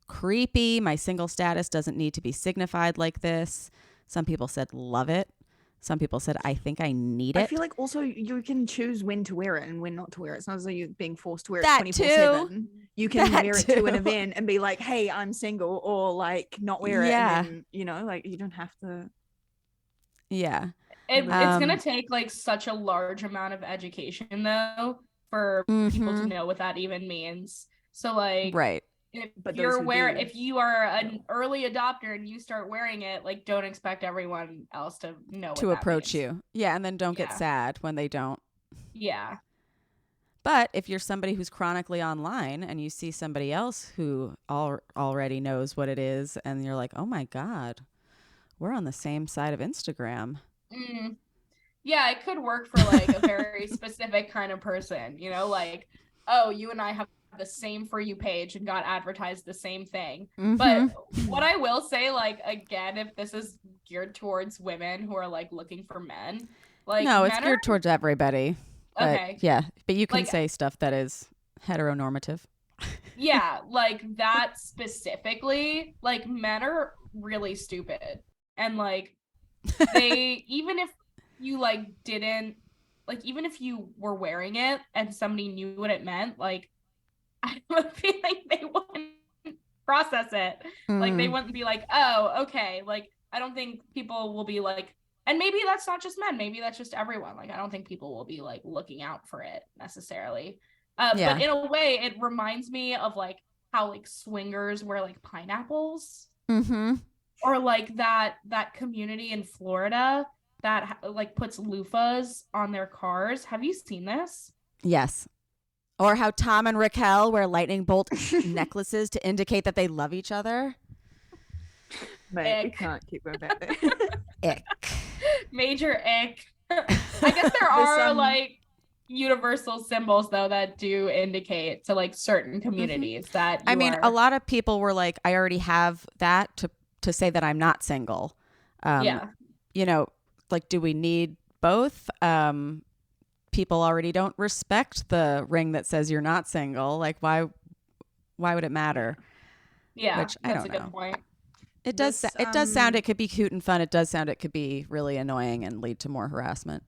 Creepy. My single status doesn't need to be signified like this. Some people said love it. Some people said I think I need it. I feel like also you can choose when to wear it and when not to wear it. It's not as though you're being forced to wear it That 24/7. You can That wear it to an too. event and be like, hey, I'm single, or like not wear it. Yeah. And then, you know, like you don't have to. Yeah. It's gonna Um, take like such a large amount of education though for people to Mhm. know what that even means. So like Right. if But those you're who aware, do- if you are an early adopter and you start wearing it, like don't expect everyone else to know what To that approach means. you. Yeah. And then don't get Yeah. sad when they don't. Yeah. But if you're somebody who's chronically online and you see somebody else who already knows what it is, and you're like, oh my God, we're on the same side of Instagram. Mm. Yeah, it could work for like a very specific kind of person, you know, like, oh, you and I have the same For You page and got advertised the same thing. But what I will say, like, again, if this is geared towards women who are like looking for men, like, no, it's men geared are- towards everybody. But Okay. yeah, but you can Like- say stuff that is heteronormative. Yeah, like that specifically, like men are really stupid. And like they even if you like didn't like even if you were wearing it and somebody knew what it meant, like I have a feeling they wouldn't process it. Like they wouldn't be like, oh, okay, like I don't think people will be like, and maybe that's not just men, maybe that's just everyone. Like I don't think people will be like looking out for it necessarily. Yeah. But in a way it reminds me of like how like swingers wear like pineapples, or like that community in Florida that like puts loofahs on their cars. Have you seen this? Yes. Or how Tom and Raquel wear lightning bolt necklaces to indicate that they love each other. Mate, we Ick. can't keep going back there. Ick. Major ick. I guess there are some- like universal symbols though that do indicate to like certain communities that I you mean, are- a lot of people were like, I already have that to say that I'm not single. Yeah. You know, like, do we need both? People already don't respect the ring that says you're not single. Like, why would it matter? Yeah, Which I that's don't a good know. point. It does. This, It does sound. It could be cute and fun. It does sound. It could be really annoying and lead to more harassment.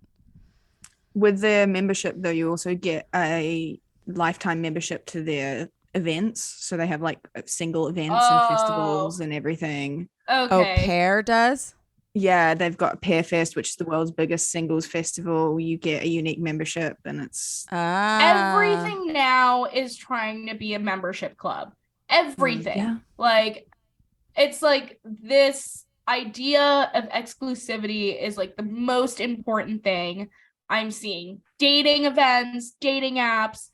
With their membership, though, you also get a lifetime membership to their events. So they have like single events and festivals and everything. Oh, Okay. Pear does. Yeah, they've got Pear Fest, which is the world's biggest singles festival. You get a unique membership, and it's Everything now is trying to be a membership club. Everything. yeah. Like it's like this idea of exclusivity is like the most important thing I'm seeing. Dating events, dating apps,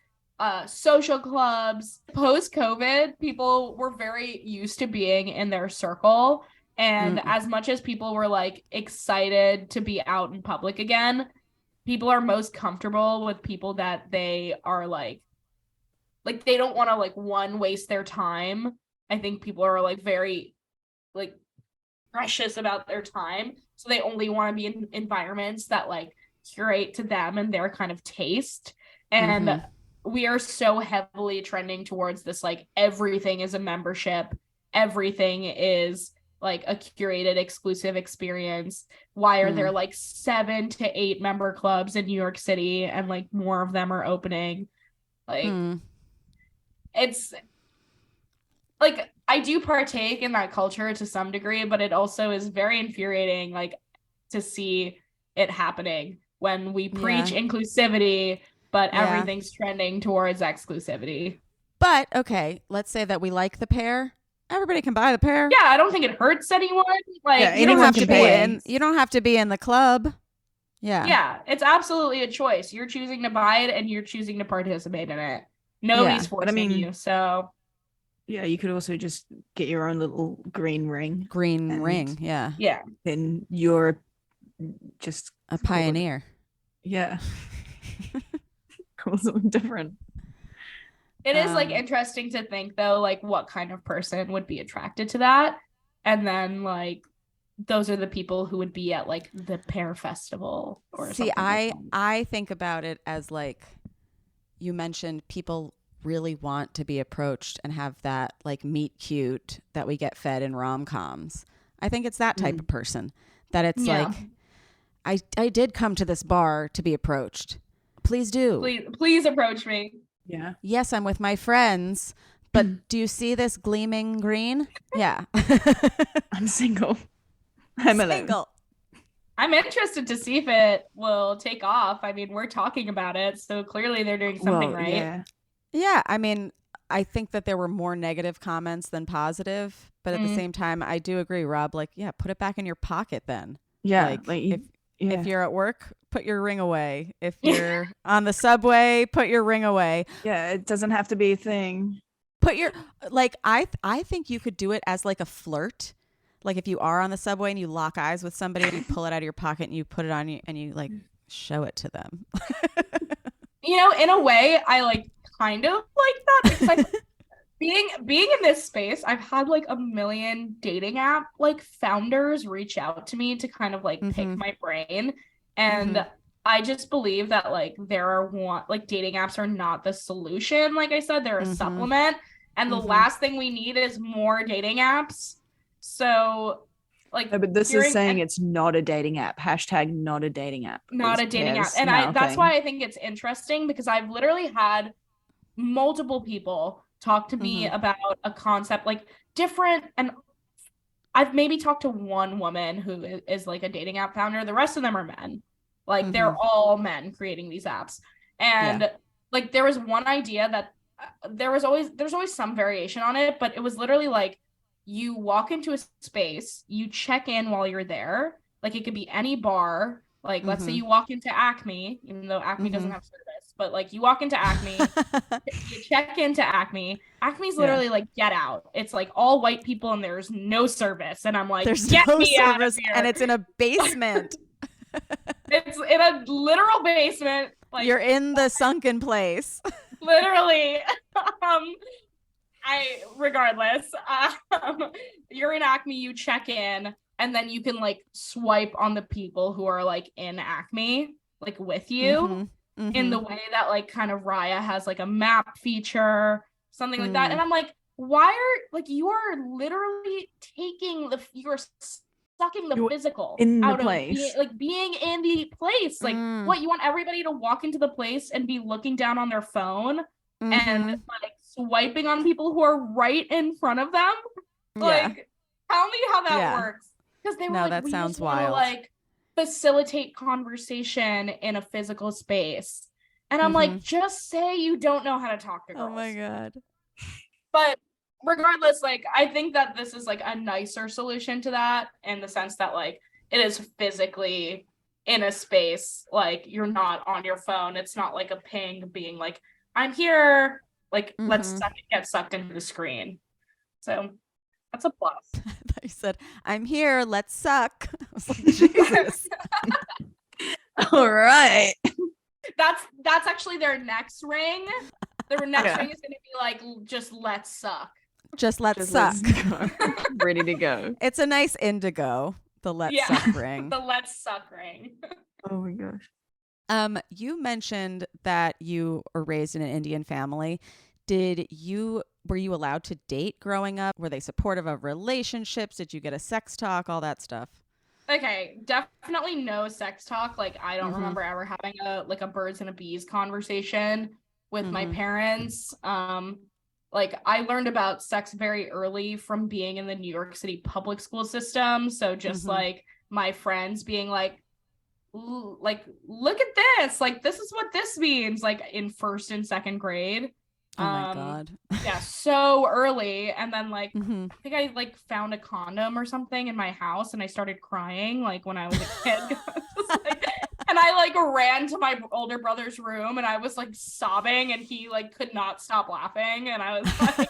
social clubs. Post-COVID, people were very used to being in their circle. And as much as people were like excited to be out in public again, people are most comfortable with people that they are like they don't want to like waste their time. I think people are like very like precious about their time, so they only want to be in environments that like curate to them and their kind of taste. And we are so heavily trending towards this, like everything is a membership, everything is like a curated exclusive experience. Why are there like 7 to 8 member clubs in New York City and like more of them are opening? Like it's like I do partake in that culture to some degree, but it also is very infuriating like to see it happening when we preach inclusivity, but everything's trending towards exclusivity. But okay, let's say that we like the Pear. Everybody can buy the Pear. Yeah, I don't think it hurts anyone. Like Yeah, You don't anyone have can to be buy it. in. You don't have to be in the club. Yeah. yeah, it's absolutely a choice. You're choosing to buy it and you're choosing to participate in it. Nobody's Yeah, forcing but I mean- you. So Yeah, you could also just get your own little green ring. Green And- ring. Yeah. yeah. Then you're just A pioneer. yeah. Call something different. It is like interesting to think though, like what kind of person would be attracted to that. And then like those are the people who would be at like the pear festival or See, something like that. I think about it as like you mentioned people really want to be approached and have that like meet cute that we get fed in rom-coms. I think it's that type of person that it's like I did come to this bar to be approached. Please do. Please approach me. Yeah. Yes, I'm with my friends, but do you see this gleaming green? Yeah. I'm single. I'm single. I'm interested to see if it will take off. I mean, we're talking about it, so clearly they're doing something right. Yeah, I mean, I think that there were more negative comments than positive, but at the same time, I do agree, Rob, like, yeah, put it back in your pocket then. Yeah. Like if you're at work, put your ring away. If you're on the subway, put your ring away. Yeah, it doesn't have to be a thing. Put your, like, I think you could do it as like a flirt. Like if you are on the subway and you lock eyes with somebody and you pull it out of your pocket and you put it on you and you like show it to them. You know, in a way, I like kind of like that because I being in this space, I've had like a million dating app like founders reach out to me to kind of like pick my brain. And I just believe that like dating apps are not the solution. Like I said, they're a supplement. And the last thing we need is more dating apps. So like but this is saying it's not a dating app. Hashtag not a dating app. Not a dating app. And that's why I think it's interesting because I've literally had multiple people talk to me about a concept like different, and I've maybe talked to one woman who is like a dating app founder. The rest of them are men. Like they're all men creating these apps. And like there was one idea that there's always some variation on it, but it was literally like you walk into a space, you check in while you're there. Like it could be any bar. Like let's say you walk into Acme, even though Acme doesn't have service, but like you walk into Acme, you check into Acme. Acme's literally like get out. It's like all white people and there's no service. And I'm like, there's get no me out of service here. And it's in a basement. It's in a literal basement. Like you're in the sunken place. Literally. Regardless, you're in Acme, you check in, and then you can like swipe on the people who are like in Acme, like with you in the way that like kind of Raya has like a map feature, something like that. And I'm like, why are like you are literally taking you're sucking the physical in out the place. of being in the place. Like what, you want everybody to walk into the place and be looking down on their phone and like swiping on people who are right in front of them? Like tell me how that works. Because they were like, that we sounds just wanna, wild. like facilitate conversation in a physical space. And I'm like, just say you don't know how to talk to girls. Oh my God. But regardless, like I think that this is like a nicer solution to that in the sense that like it is physically in a space, like you're not on your phone. It's not like a ping being like, I'm here, like let's get sucked into the screen. So that's a plus. I thought you said, I'm here, let's suck. I was like, Jesus. All right. That's actually their next ring. Their next ring is going to be like, just let's suck. Just let's suck. Ready to go. It's a nice indigo, the let's suck ring. The let's suck ring. Oh my gosh. You mentioned that you were raised in an Indian family. Were you allowed to date growing up? Were they supportive of relationships? Did you get a sex talk? All that stuff. Okay, definitely no sex talk. Like I don't remember ever having a birds and a bees conversation with my parents. Like I learned about sex very early from being in the New York City public school system. So just like my friends being like, look at this, like this is what this means, like in first and second grade. Oh my God. Yeah, so early. And then like I think I like found a condom or something in my house and I started crying like when I was a kid. And I like ran to my older brother's room and I was like sobbing and he like could not stop laughing and I was like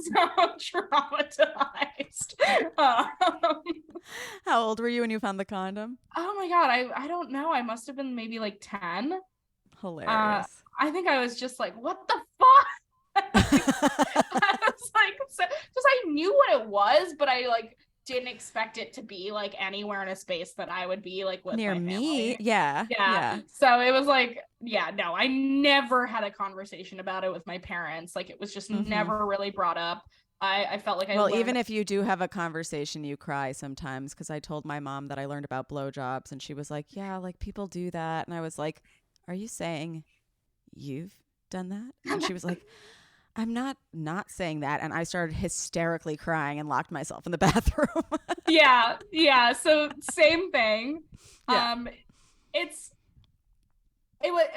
so traumatized. How old were you when you found the condom? Oh my God, I don't know. I must have been maybe like 10. Hilarious. I think I was just like, what the fuck? I was like, because I knew what it was, but I like didn't expect it to be like anywhere in a space that I would be like with near my me. family. Yeah. So it was like, no, I never had a conversation about it with my parents. Like it was just never really brought up. I felt like even if you do have a conversation, you cry sometimes, because I told my mom that I learned about blowjobs, and she was like, yeah, like people do that. And I was like, are you saying you've done that? And she was like, I'm not saying that. And I started hysterically crying and locked myself in the bathroom. yeah. So same thing. Yeah. It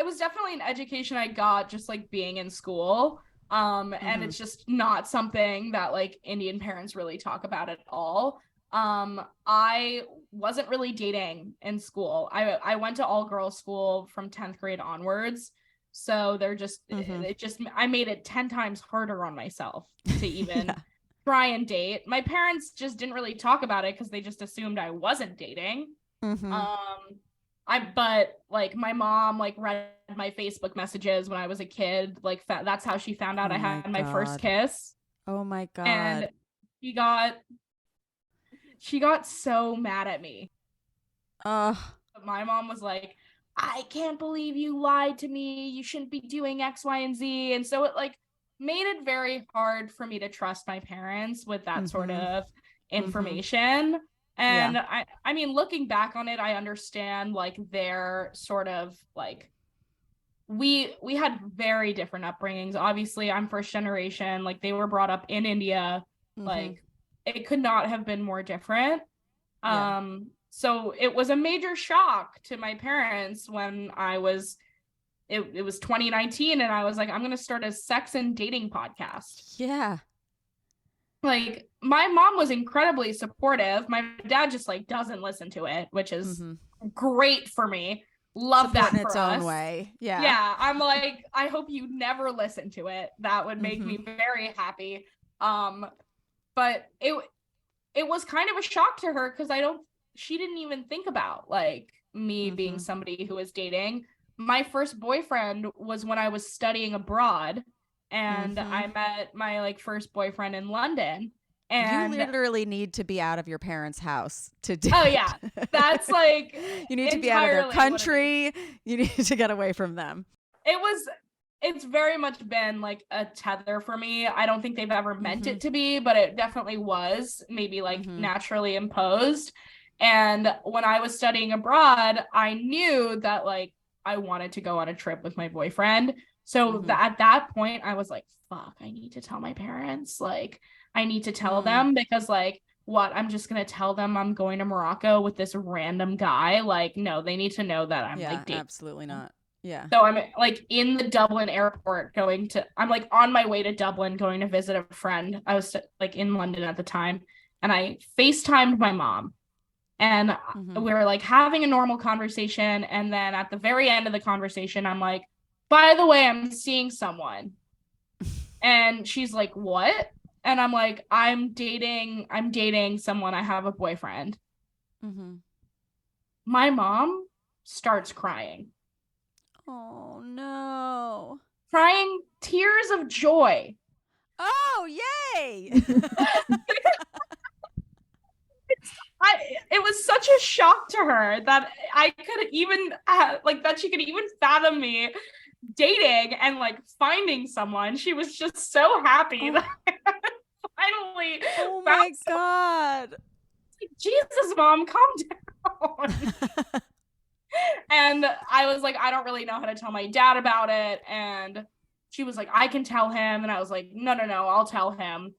was definitely an education I got just like being in school. And it's just not something that like Indian parents really talk about at all. I wasn't really dating in school. I went to all girls school from 10th grade onwards. So they're just, I made it 10 times harder on myself to even try and date. My parents just didn't really talk about it because they just assumed I wasn't dating. But like my mom like read my Facebook messages when I was a kid. Like that's how she found out I had my first kiss. Oh my God. And she got so mad at me. My mom was like, I can't believe you lied to me. You shouldn't be doing X, Y, and Z. And so it like made it very hard for me to trust my parents with that sort of information. And I mean, looking back on it, I understand like their sort of like, we had very different upbringings. Obviously, I'm first generation, like they were brought up in India. Like it could not have been more different. So it was a major shock to my parents when it was 2019 and I was like, I'm going to start a sex and dating podcast. Yeah. Like my mom was incredibly supportive. My dad just like doesn't listen to it, which is great for me. Love that for its us. own way. Yeah. I'm like, I hope you never listen to it. That would make me very happy. But it was kind of a shock to her because she didn't even think about like me being somebody who was dating. My first boyfriend was when I was studying abroad. And I met my like first boyfriend in London. And you literally need to be out of your parents' house to date. Oh yeah. That's like you need to be out of their country. You need to get away from them. It's very much been like a tether for me. I don't think they've ever meant it to be, but it definitely was maybe like naturally imposed. And when I was studying abroad, I knew that like I wanted to go on a trip with my boyfriend. So at that point, I was like, fuck, I need to tell my parents. Like, I need to tell them because, like, what? I'm just going to tell them I'm going to Morocco with this random guy. Like, no, they need to know that I'm like dating. Absolutely not. Yeah. So I'm like in the Dublin airport I'm like on my way to Dublin going to visit a friend. I was like in London at the time and I FaceTimed my mom. And we were like having a normal conversation. And then at the very end of the conversation, I'm like, by the way, I'm seeing someone. And she's like, what? And I'm like, I'm dating someone. I have a boyfriend. My mom starts crying. Oh, no. Crying tears of joy. Oh, yay. It was such a shock to her that I could even that she could even fathom me dating and like finding someone. She was just so happy that I finally my God. Jesus, Mom, calm down. And I was like, I don't really know how to tell my dad about it. And she was like, I can tell him. And I was like, no, I'll tell him.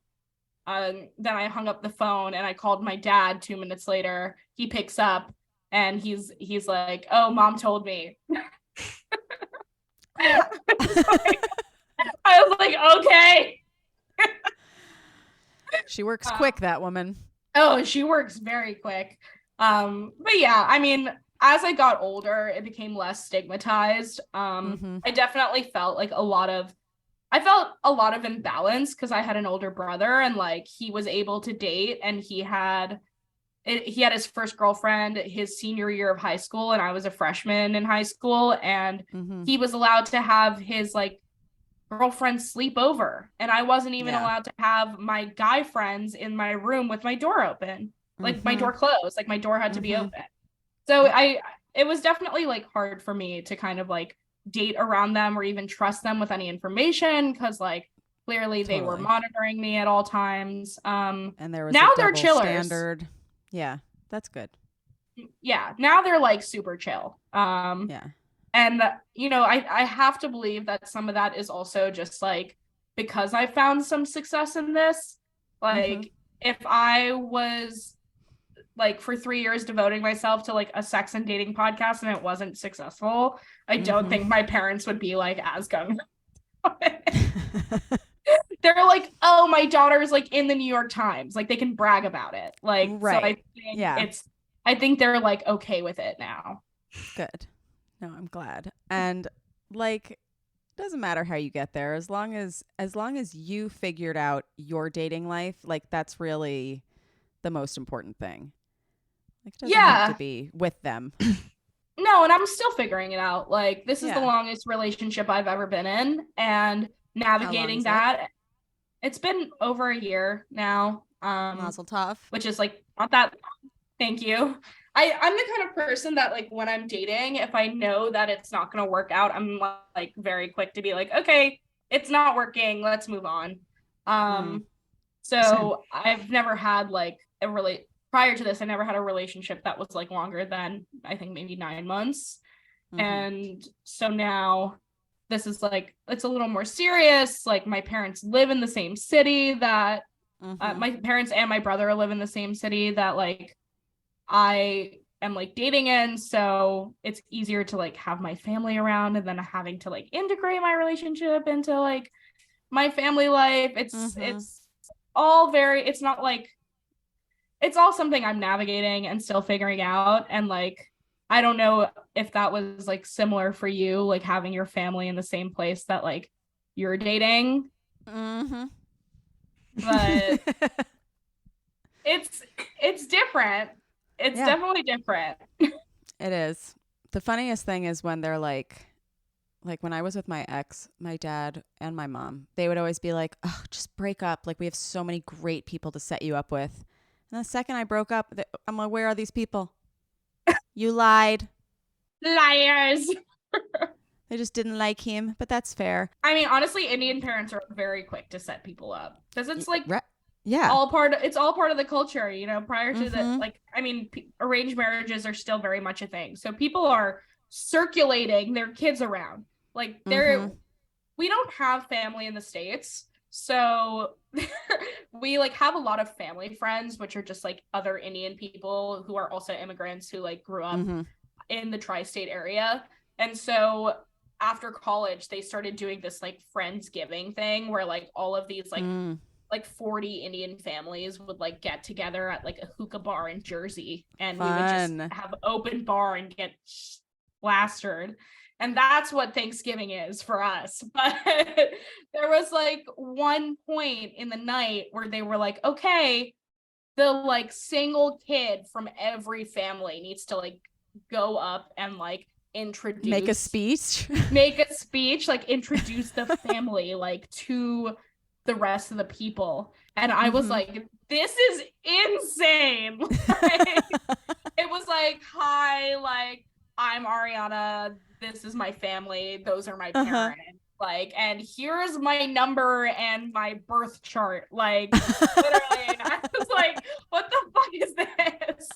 Then I hung up the phone and I called my dad 2 minutes later. He picks up and he's like, oh, Mom told me. I was like, okay. She works quick, that woman. Oh, she works very quick. But yeah, I mean, as I got older, it became less stigmatized. I definitely felt like a lot of imbalance because I had an older brother and like he was able to date and he had his first girlfriend his senior year of high school and I was a freshman in high school and he was allowed to have his like girlfriends sleep over, and I wasn't even Yeah. allowed to have my guy friends in my room with my door open, like my door closed, like my door had to be open. So it was definitely like hard for me to kind of like date around them or even trust them with any information, because like clearly they were monitoring me at all times. And there was now a they're double chillers. standard. Yeah, that's good. Yeah, now they're like super chill. Yeah. And you know, I have to believe that some of that is also just like because I found some success in this. Like if I was like for 3 years devoting myself to like a sex and dating podcast and it wasn't successful, I don't think my parents would be like as gung. They're like, oh, my daughter's like in the New York Times, like they can brag about it. Like, so I think I think they're like okay with it now. Good. No, I'm glad. And like, it doesn't matter how you get there, as long as you figured out your dating life, like that's really the most important thing. Like, it doesn't have to be with them. No, and I'm still figuring it out. Like, this is the longest relationship I've ever been in, and navigating that. It's been over a year now. Mazel tov. Which is like not that. Thank you. I'm the kind of person that like when I'm dating, if I know that it's not going to work out, I'm like very quick to be like, okay, it's not working, let's move on. So I've never had like prior to this, I never had a relationship that was like longer than I think maybe 9 months. And so now this is like, it's a little more serious. Like my parents live in the same city that my parents and my brother live in the same city that like I am like dating in. So it's easier to like have my family around and then having to like integrate my relationship into like my family life. It's all very, it's not like, it's all something I'm navigating and still figuring out. And like, I don't know if that was like similar for you, like having your family in the same place that like you're dating. But it's different. It's definitely different. It is. The funniest thing is when they're like when I was with my ex, my dad and my mom, they would always be like, oh, just break up. Like we have so many great people to set you up with. And the second I broke up, I'm like, where are these people? You lied. Liars. They just didn't like him, but that's fair. I mean, honestly, Indian parents are very quick to set people up because it's like it's all part of the culture, you know, prior to the like, I mean, arranged marriages are still very much a thing. So people are circulating their kids around. Like we don't have family in the States. So we like have a lot of family friends, which are just like other Indian people who are also immigrants who like grew up in the tri-state area. And so after college, they started doing this like Friendsgiving thing where like all of these like 40 Indian families would like get together at like a hookah bar in Jersey, and we would just have open bar and get plastered. And that's what Thanksgiving is for us. But there was like one point in the night where they were like, okay, the like single kid from every family needs to like go up and like make a speech, like introduce the family like to the rest of the people. And I was like, this is insane. Like, it was like, hi, like I'm Ariana, this is my family, those are my parents, like, and here's my number and my birth chart, like literally. And I was like, what the fuck is this?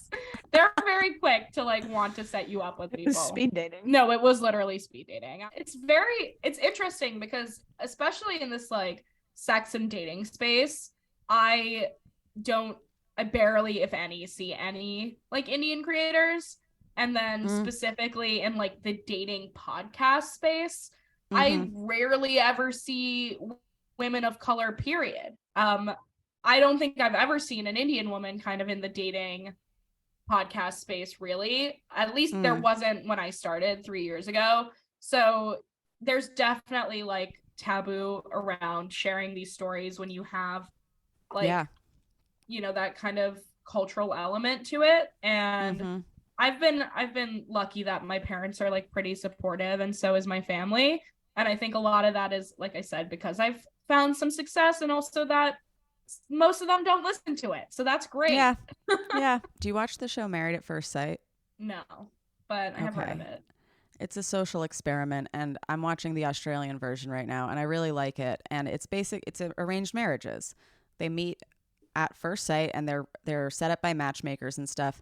They're very quick to like want to set you up with people. Speed dating. No, it was literally speed dating. It's interesting because especially in this like sex and dating space, I barely, if any, see any like Indian creators. And then specifically in like the dating podcast space, I rarely ever see women of color, period. I don't think I've ever seen an Indian woman kind of in the dating podcast space, really. At least there wasn't when I started 3 years ago. So there's definitely like taboo around sharing these stories when you have like, you know, that kind of cultural element to it. And I've been lucky that my parents are like pretty supportive, and so is my family. And I think a lot of that is, like I said, because I've found some success, and also that most of them don't listen to it. So that's great. Yeah. Yeah. Do you watch the show Married at First Sight? No, but I have heard of it. It's a social experiment, and I'm watching the Australian version right now, and I really like it. And it's arranged marriages. They meet at first sight, and they're set up by matchmakers and stuff.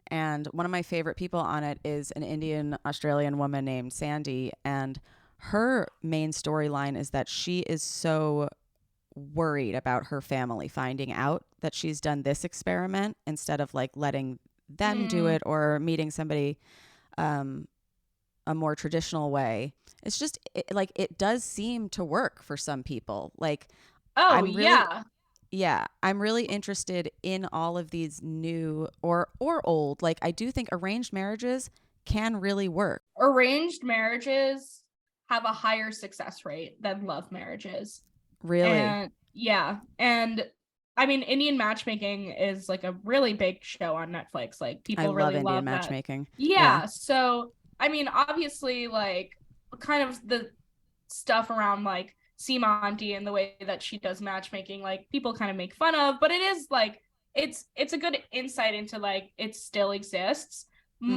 And one of my favorite people on it is an Indian Australian woman named Sandy, and her main storyline is that she is so worried about her family finding out that she's done this experiment instead of like letting them do it or meeting somebody a more traditional way. It's just it does seem to work for some people. Like, yeah, I'm really interested in all of these new or old. Like, I do think arranged marriages can really work. Arranged marriages have a higher success rate than love marriages. Really? And and I mean, Indian matchmaking is like a really big show on Netflix. Like, people really love Indian that. matchmaking. Yeah. So, I mean, obviously, like, kind of the stuff around like Seema and the way that she does matchmaking, like, people kind of make fun of, but it is like it's a good insight into like it still exists.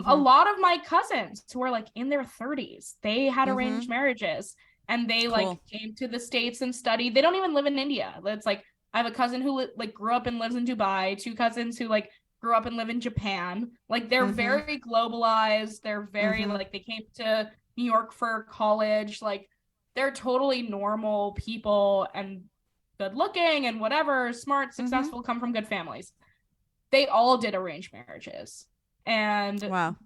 A lot of my cousins who are like in their 30s, they had arranged marriages, and they like came to the States and studied. They don't even live in India. It's like, I have a cousin who like grew up and lives in Dubai, 2 cousins who like grew up and live in Japan. Like, they're very globalized. They're very like, they came to New York for college. Like, they're totally normal people and good looking and whatever, smart, successful, come from good families. They all did arranged marriages. And wow,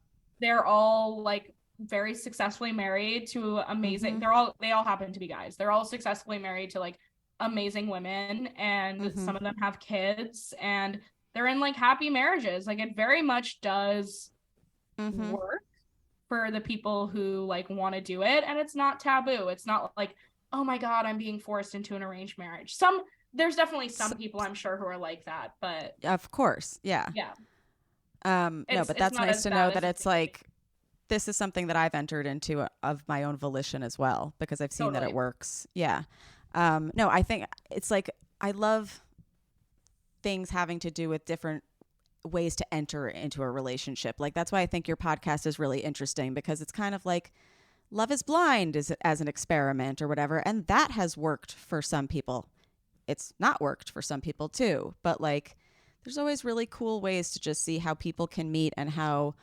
they're all like very successfully married to amazing, they all happen to be guys. They're all successfully married to like amazing women, and some of them have kids, and they're in like happy marriages. Like, it very much does work for the people who like want to do it, and it's not taboo. It's not like, oh my God, I'm being forced into an arranged marriage. There's definitely some people, I'm sure, who are like that, but of course, yeah. No, but that's nice to know that it's like, this is something that I've entered into of my own volition as well, because I've seen that it works. Yeah. No, I think it's like, I love things having to do with different ways to enter into a relationship. Like, that's why I think your podcast is really interesting, because it's kind of like Love is Blind as an experiment or whatever. And that has worked for some people. It's not worked for some people too. But like, there's always really cool ways to just see how people can meet, and how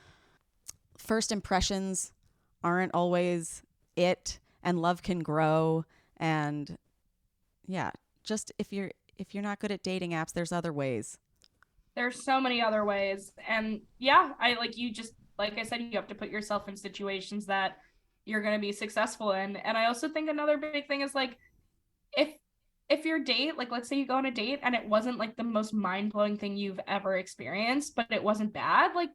first impressions aren't always it, and love can grow. And yeah, just if you're not good at dating apps, there's other ways. There's so many other ways. And yeah, like I said, you have to put yourself in situations that you're going to be successful in. And I also think another big thing is like, if your date, like, let's say you go on a date and it wasn't like the most mind-blowing thing you've ever experienced, but it wasn't bad, like,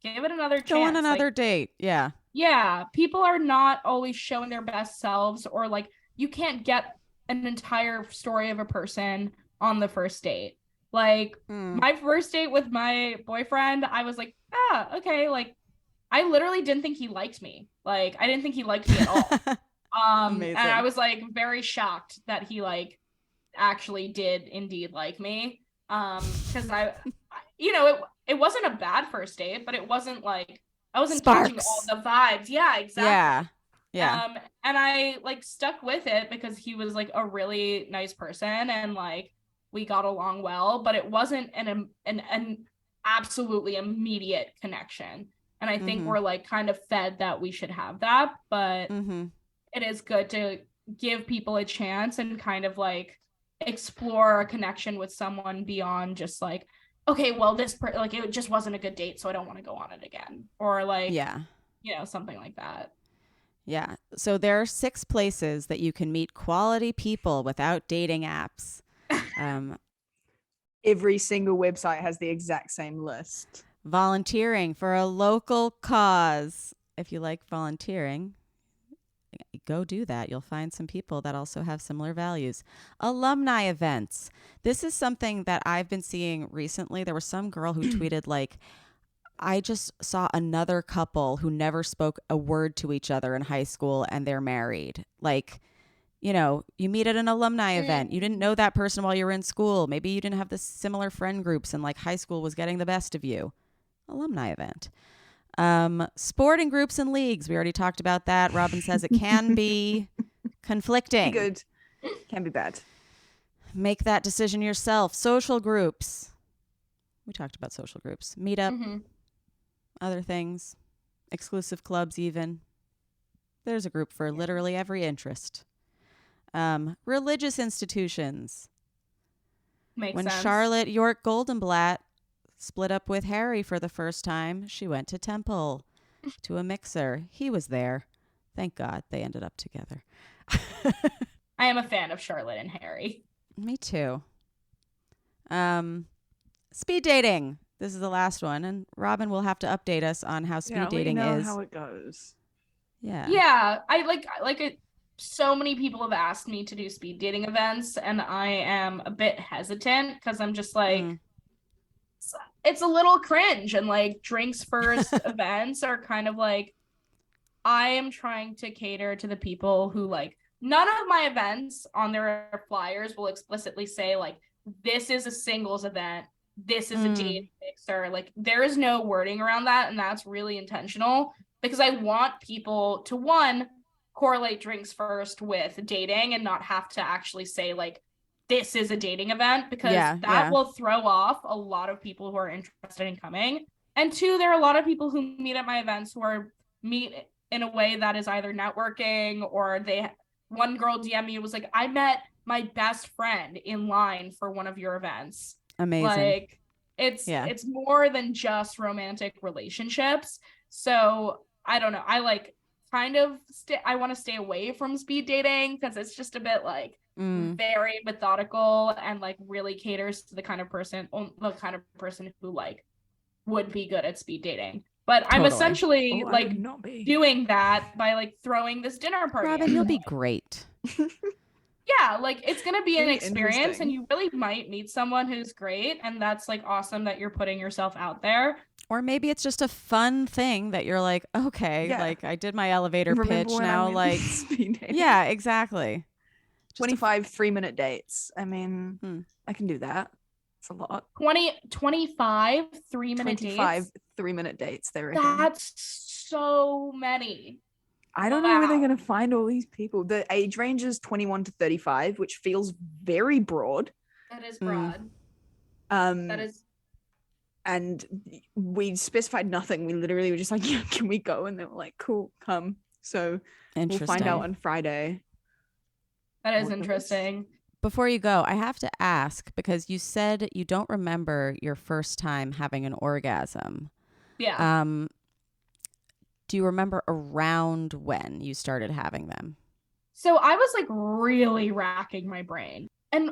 give it another chance. Go on another date. Yeah. Yeah. People are not always showing their best selves, or like, you can't get an entire story of a person on the first date. Like, my first date with my boyfriend, I was like, okay. Like, I literally didn't think he liked me. Like, I didn't think he liked me at all. And I was like very shocked that he like actually did indeed like me. Because it wasn't a bad first date, but it wasn't like, I wasn't catching all the vibes. Yeah, exactly. Yeah. And I like stuck with it because he was like a really nice person, and like we got along well, but it wasn't an absolutely immediate connection. And I think we're like kind of fed that we should have that, but it is good to give people a chance and kind of like explore a connection with someone beyond just like, okay, well, like it just wasn't a good date, so I don't want to go on it again, or like, something like that. Yeah. So there are 6 places that you can meet quality people without dating apps. Every single website has the exact same list. Volunteering for a local cause. If you like volunteering, go do that. You'll find some people that also have similar values. Alumni events. This is something that I've been seeing recently. There was some girl who tweeted like, I just saw another couple who never spoke a word to each other in high school, and they're married. Like, you know, you meet at an alumni event. You didn't know that person while you were in school. Maybe you didn't have the similar friend groups, and like high school was getting the best of you. Alumni event. Sporting groups and leagues. We already talked about that. Robyn says it can be conflicting. Good. Can be bad. Make that decision yourself. Social groups. We talked about social groups. Meetup. Other things. Exclusive clubs even. There's a group for literally every interest. Religious institutions. Makes sense. Charlotte York Goldenblatt split up with Harry for the first time, she went to temple to a mixer. He was there. Thank God they ended up together. I am a fan of Charlotte and Harry. Me too. Speed dating. This is the last one, and Robyn will have to update us on how speed dating is. How it goes. Yeah. Yeah, I like it. So many people have asked me to do speed dating events, and I am a bit hesitant because I'm just like, it's a little cringe, and like drinks first events are kind of like, I am trying to cater to the people who like, none of my events on their flyers will explicitly say like, this is a singles event, this is a date mixer. Like there is no wording around that, and that's really intentional because I want people to, one, correlate drinks first with dating and not have to actually say like, this is a dating event, because that will throw off a lot of people who are interested in coming. And two, there are a lot of people who meet at my events who are meet in a way that is either networking, or one girl DM me was like, I met my best friend in line for one of your events. Amazing. Like it's more than just romantic relationships. So I don't know. I like kind of I want to stay away from speed dating because it's just a bit like very methodical and like really caters to the kind of person who like would be good at speed dating. But I'm essentially like doing that by like throwing this dinner party. Robyn, you'll be great. Yeah, like it's gonna be an experience, and you really might meet someone who's great, and that's like awesome that you're putting yourself out there. Or maybe it's just a fun thing that you're like, okay, like I did my elevator pitch now, like yeah, exactly. 25 3-minute dates. I mean, I can do that. It's a lot. 25 3-minute dates. 25 3-minute dates. They reckon. That's so many. I don't know where they're going to find all these people. The age range is 21 to 35, which feels very broad. That is broad. That is. And we specified nothing. We literally were just like, yeah, can we go? And they were like, cool, come. So we'll find out on Friday. That is interesting. Before you go, I have to ask, because you said you don't remember your first time having an orgasm. Yeah. Do you remember around when you started having them? So I was like really racking my brain. And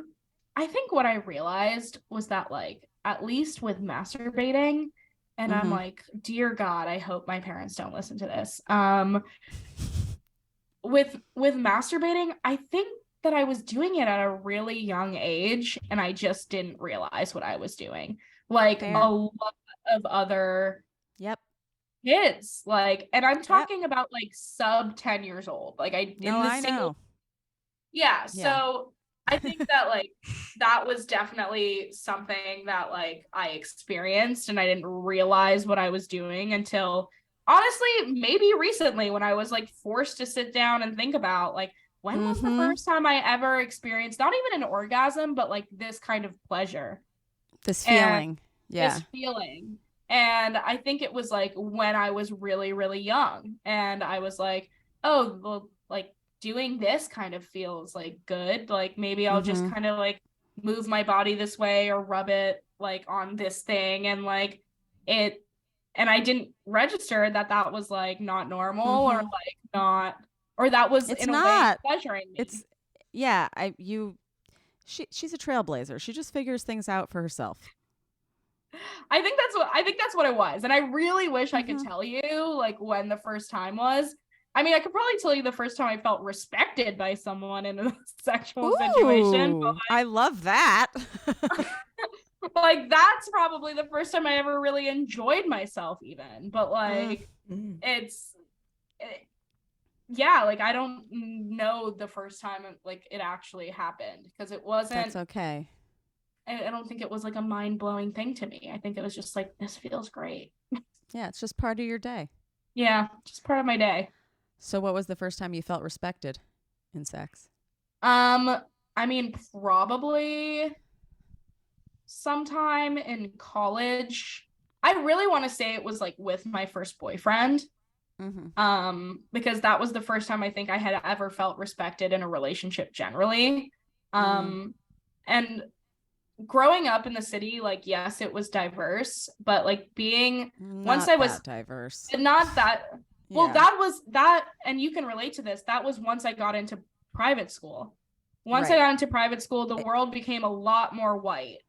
I think what I realized was that like, at least with masturbating, and I'm like, dear God, I hope my parents don't listen to this. With masturbating, I think that I was doing it at a really young age, and I just didn't realize what I was doing. Like a lot of other kids, like, and I'm talking about like sub 10 years old. Like I know. Yeah. So I think that like that was definitely something that like I experienced, and I didn't realize what I was doing until honestly maybe recently, when I was like forced to sit down and think about like, when was the first time I ever experienced not even an orgasm, but like this kind of pleasure, this feeling. And I think it was like when I was really, really young, and I was like, oh, well, like doing this kind of feels like good. Like maybe I'll just kind of like move my body this way or rub it like on this thing, and like it, and I didn't register that was like not normal or like not, or that was in a way pleasuring me. She's a trailblazer. She just figures things out for herself. I think that's what it was. And I really wish I could tell you like when the first time was. I mean, I could probably tell you the first time I felt respected by someone in a sexual situation. But I love that. like that's probably the first time I ever really enjoyed myself even. But like yeah, like I don't know the first time like it actually happened, because it wasn't. That's okay. I don't think it was like a mind-blowing thing to me. I think it was just like, this feels great. Yeah, it's just part of your day. Yeah, just part of my day. So what was the first time you felt respected in sex? I mean, probably sometime in college. I really want to say it was like with my first boyfriend. Because that was the first time I think I had ever felt respected in a relationship generally. And growing up in the city, like, yes, it was diverse, but like being once I was diverse, not that well, yeah. that was that, and you can relate to this. That was once I got into private school. Once I got into private school, the world became a lot more white.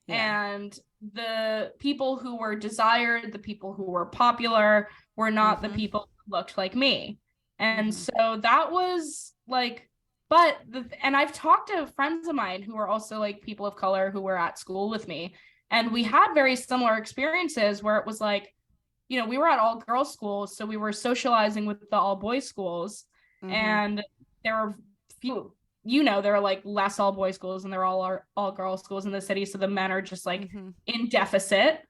And the people who were desired, the people who were popular, were not the people who looked like me. And so that was like, but and I've talked to friends of mine who are also like people of color who were at school with me, and we had very similar experiences where it was like, you know, we were at all girls schools, so we were socializing with the all boys schools, and there were few, you know, there are like less all boys schools and there are all girls schools in the city, so the men are just like in deficit.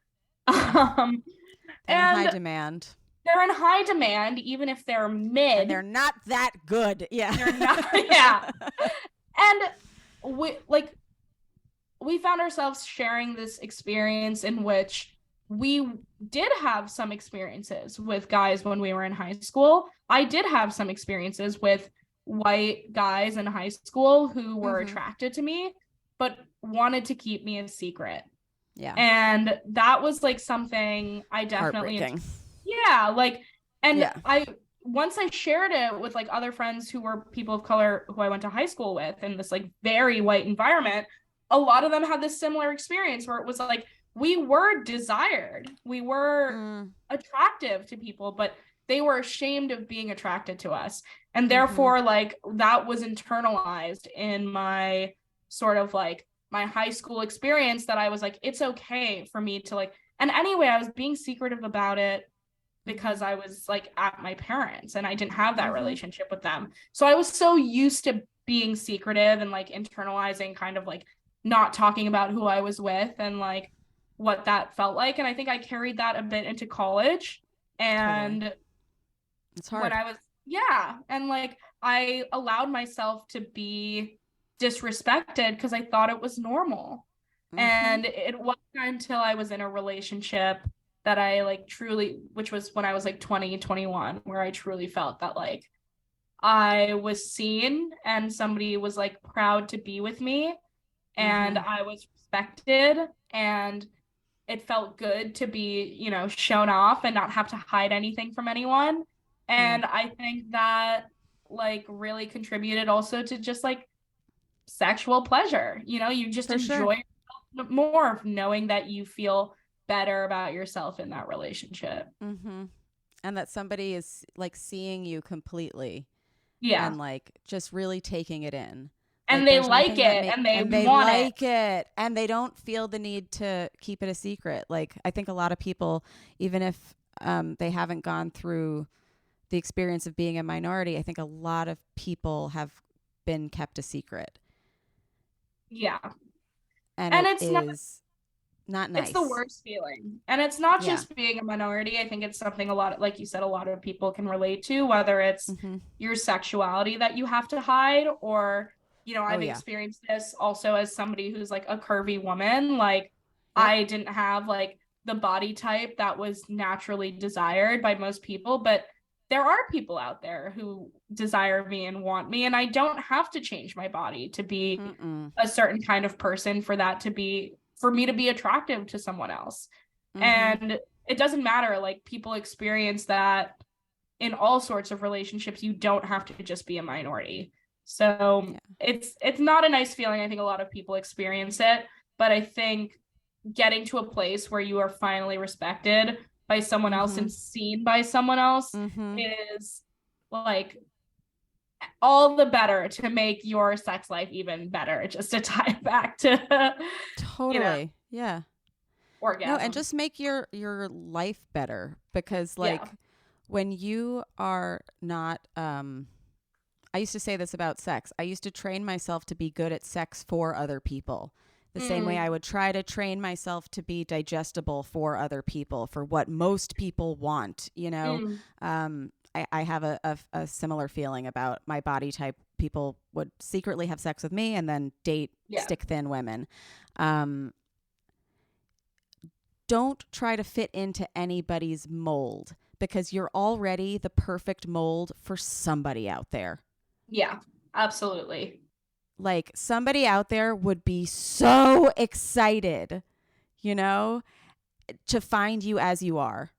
And high demand. They're in high demand, even if they're mid. And they're not that good. Yeah. They're not, yeah. And we found ourselves sharing this experience in which we did have some experiences with guys when we were in high school. I did have some experiences with white guys in high school who were attracted to me, but wanted to keep me a secret. Yeah. And that was like something I definitely, once I shared it with like other friends who were people of color who I went to high school with in this like very white environment, a lot of them had this similar experience where it was like, we were desired, we were attractive to people, but they were ashamed of being attracted to us. And therefore, like, that was internalized in my sort of like my high school experience, that I was like, it's okay for me to like, and anyway, I was being secretive about it because I was like at my parents and I didn't have that relationship with them. So I was so used to being secretive and like internalizing kind of like not talking about who I was with and like what that felt like. And I think I carried that a bit into college. And it's hard. When I was, and like I allowed myself to be disrespected because I thought it was normal. And it wasn't until I was in a relationship that I like truly, which was when I was like 20, 21, where I truly felt that like I was seen and somebody was like proud to be with me, and I was respected, and it felt good to be, you know, shown off and not have to hide anything from anyone. And I think that like really contributed also to just like sexual pleasure. You know, you just enjoy yourself more knowing that you feel better about yourself in that relationship. And that somebody is like seeing you completely. And like just really taking it in. And like, they like it and they want like it. And they don't feel the need to keep it a secret. Like I think a lot of people, even if they haven't gone through the experience of being a minority, I think a lot of people have been kept a secret. And it is not nice. It's the worst feeling. And it's not just being a minority. I think it's something a lot, like you said, a lot of people can relate to, whether it's your sexuality that you have to hide, or, you know, I've experienced this also as somebody who's like a curvy woman. Like I didn't have like the body type that was naturally desired by most people, but there are people out there who desire me and want me, and I don't have to change my body to be a certain kind of person for me to be attractive to someone else. And it doesn't matter, like people experience that in all sorts of relationships. You don't have to just be a minority. So it's not a nice feeling. I think a lot of people experience it, but I think getting to a place where you are finally respected by someone else and seen by someone else is like all the better to make your sex life even better, just to tie it back to totally. Yeah. orgasm. No, and just make your life better, because like when you are not I used to say this about sex. I used to train myself to be good at sex for other people. The same way I would try to train myself to be digestible for other people, for what most people want, you know. I have a similar feeling about my body type. People would secretly have sex with me and then date stick thin women. Don't try to fit into anybody's mold, because you're already the perfect mold for somebody out there. Yeah, absolutely. Like somebody out there would be so excited, you know, to find you as you are.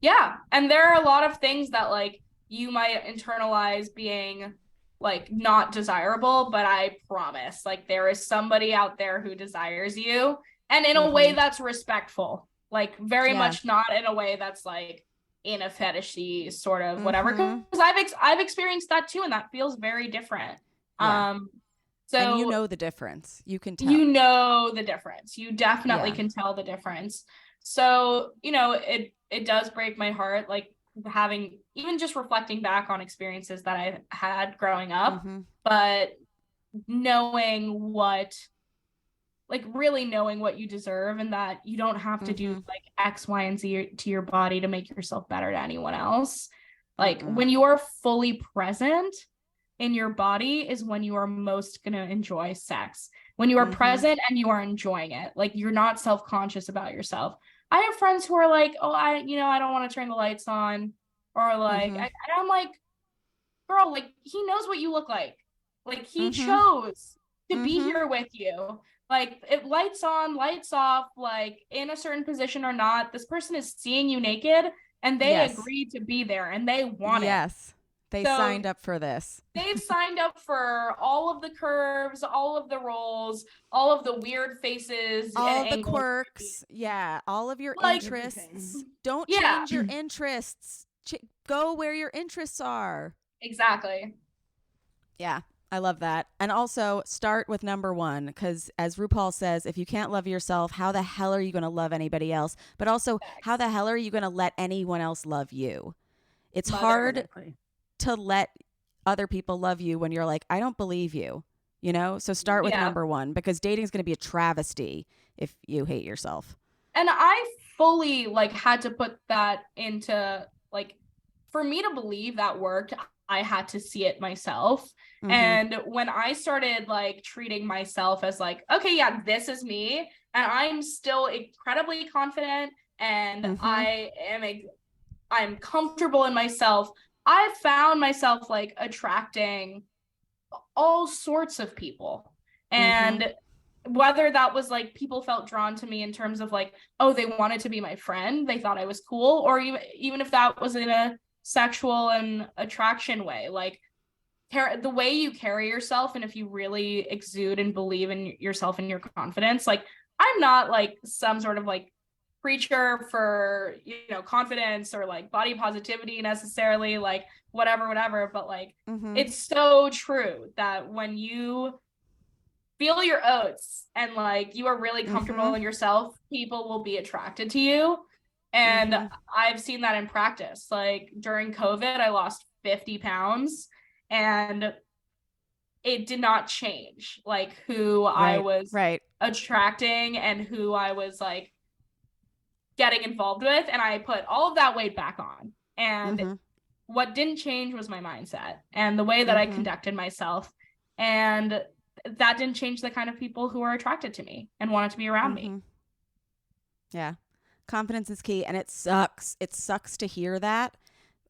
Yeah. And there are a lot of things that like you might internalize being like not desirable, but I promise like there is somebody out there who desires you, and in a way that's respectful, like very much not in a way that's like in a fetishy sort of whatever, because I've experienced that too, and that feels very different. So and you know the difference. You can tell. You know the difference. You definitely can tell the difference. So, you know, it does break my heart, like having, even just reflecting back on experiences that I had growing up, but knowing what, like really knowing what you deserve, and that you don't have to do like X, Y, and Z to your body to make yourself better to anyone else. Like when you are fully present in your body is when you are most going to enjoy sex. When you are present and you are enjoying it, like you're not self-conscious about yourself. I have friends who are like, oh, I don't want to turn the lights on, or like, and I'm like, girl, like he knows what you look like he chose to be here with you. Like if lights on, lights off, like in a certain position or not, this person is seeing you naked, and they agreed to be there, and they want it. They signed up for this. They've signed up for all of the curves, all of the rolls, all of the weird faces, all the quirks. Yeah. All of your interests. Don't change your interests. Go where your interests are. Exactly. Yeah. I love that. And also start with number one, because as RuPaul says, if you can't love yourself, how the hell are you going to love anybody else? But also, how the hell are you going to let anyone else love you? It's hard to let other people love you when you're like, I don't believe you, you know? So start with number one, because dating is going to be a travesty if you hate yourself. And I fully like had to put that into like, for me to believe that worked, I had to see it myself. And when I started like treating myself as like, okay, yeah, this is me, and I'm still incredibly confident, and I'm comfortable in myself, I found myself like attracting all sorts of people. And whether that was like people felt drawn to me in terms of like, oh, they wanted to be my friend, they thought I was cool, or even if that was in a sexual and attraction way, like the way you carry yourself, and if you really exude and believe in yourself and your confidence, like I'm not like some sort of like preacher for, you know, confidence or like body positivity necessarily, like whatever, but like it's so true that when you feel your oats and like you are really comfortable in yourself, people will be attracted to you. And I've seen that in practice. Like during COVID, I lost 50 pounds, and it did not change like who I was attracting and who I was like getting involved with. And I put all of that weight back on. And what didn't change was my mindset and the way that I conducted myself. And that didn't change the kind of people who are attracted to me and wanted to be around me. Yeah. Confidence is key. And it sucks. It sucks to hear that,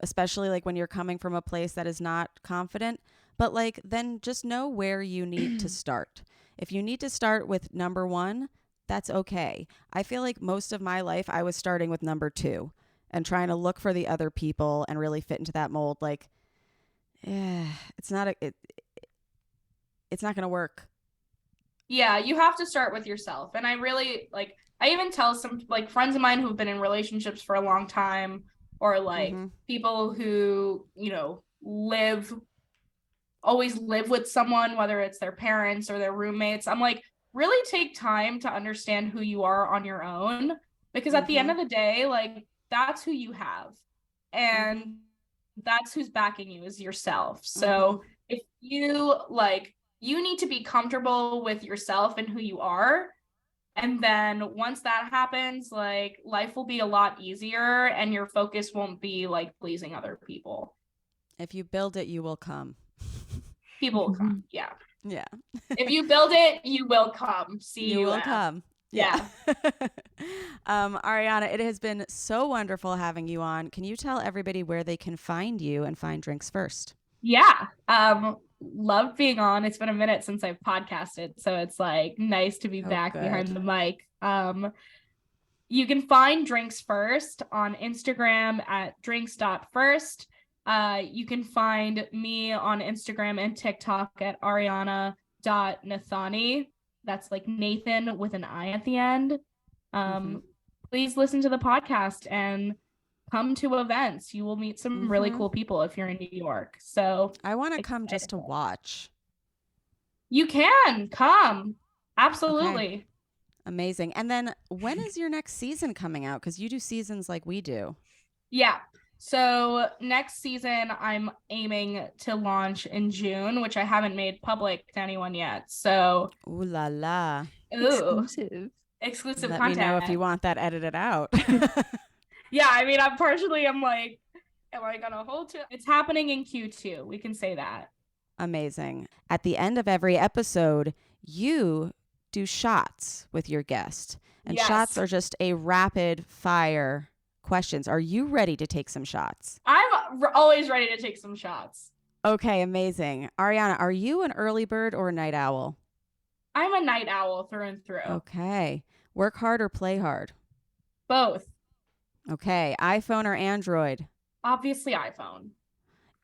especially like when you're coming from a place that is not confident. But like, then just know where you need to start. If you need to start with number one, that's okay. I feel like most of my life I was starting with number two and trying to look for the other people and really fit into that mold. Like, it's not going to work. Yeah, you have to start with yourself. And I really like, I even tell some like friends of mine who've been in relationships for a long time, or like people who, you know, always live with someone, whether it's their parents or their roommates. I'm like, really take time to understand who you are on your own, because at the end of the day, like, that's who you have, and that's who's backing you is yourself. So if you like, you need to be comfortable with yourself and who you are. And then once that happens, like, life will be a lot easier and your focus won't be like pleasing other people. If you build it, you will come. People will come. Yeah. Yeah. If you build it, you will come. See, you will come. Yeah. Ariana, it has been so wonderful having you on. Can you tell everybody where they can find you and find Drinks First? Yeah. Loved being on. It's been a minute since I've podcasted, so it's like nice to be back behind the mic. You can find Drinks First on Instagram at drinks.first. You can find me on Instagram and TikTok at Ariana.Nathani. That's like Nathan with an I at the end. Please listen to the podcast and come to events. You will meet some really cool people if you're in New York. So I want to come just to watch. You can come. Absolutely. Okay. Amazing. And then when is your next season coming out? Because you do seasons like we do. Yeah. So next season, I'm aiming to launch in June, which I haven't made public to anyone yet. So, ooh la la. Exclusive Let content. me know if you want that edited out. Yeah, I mean, I'm like, am I gonna hold to it? It's happening in Q2. We can say that. Amazing. At the end of every episode, you do shots with your guest. And shots are just a rapid fire questions. Are you ready to take some shots? I'm always ready to take some shots. Okay, amazing. Ariana, are you an early bird or a night owl? I'm a night owl through and through. Okay. Work hard or play hard? Both. Okay. iPhone or Android? Obviously iPhone.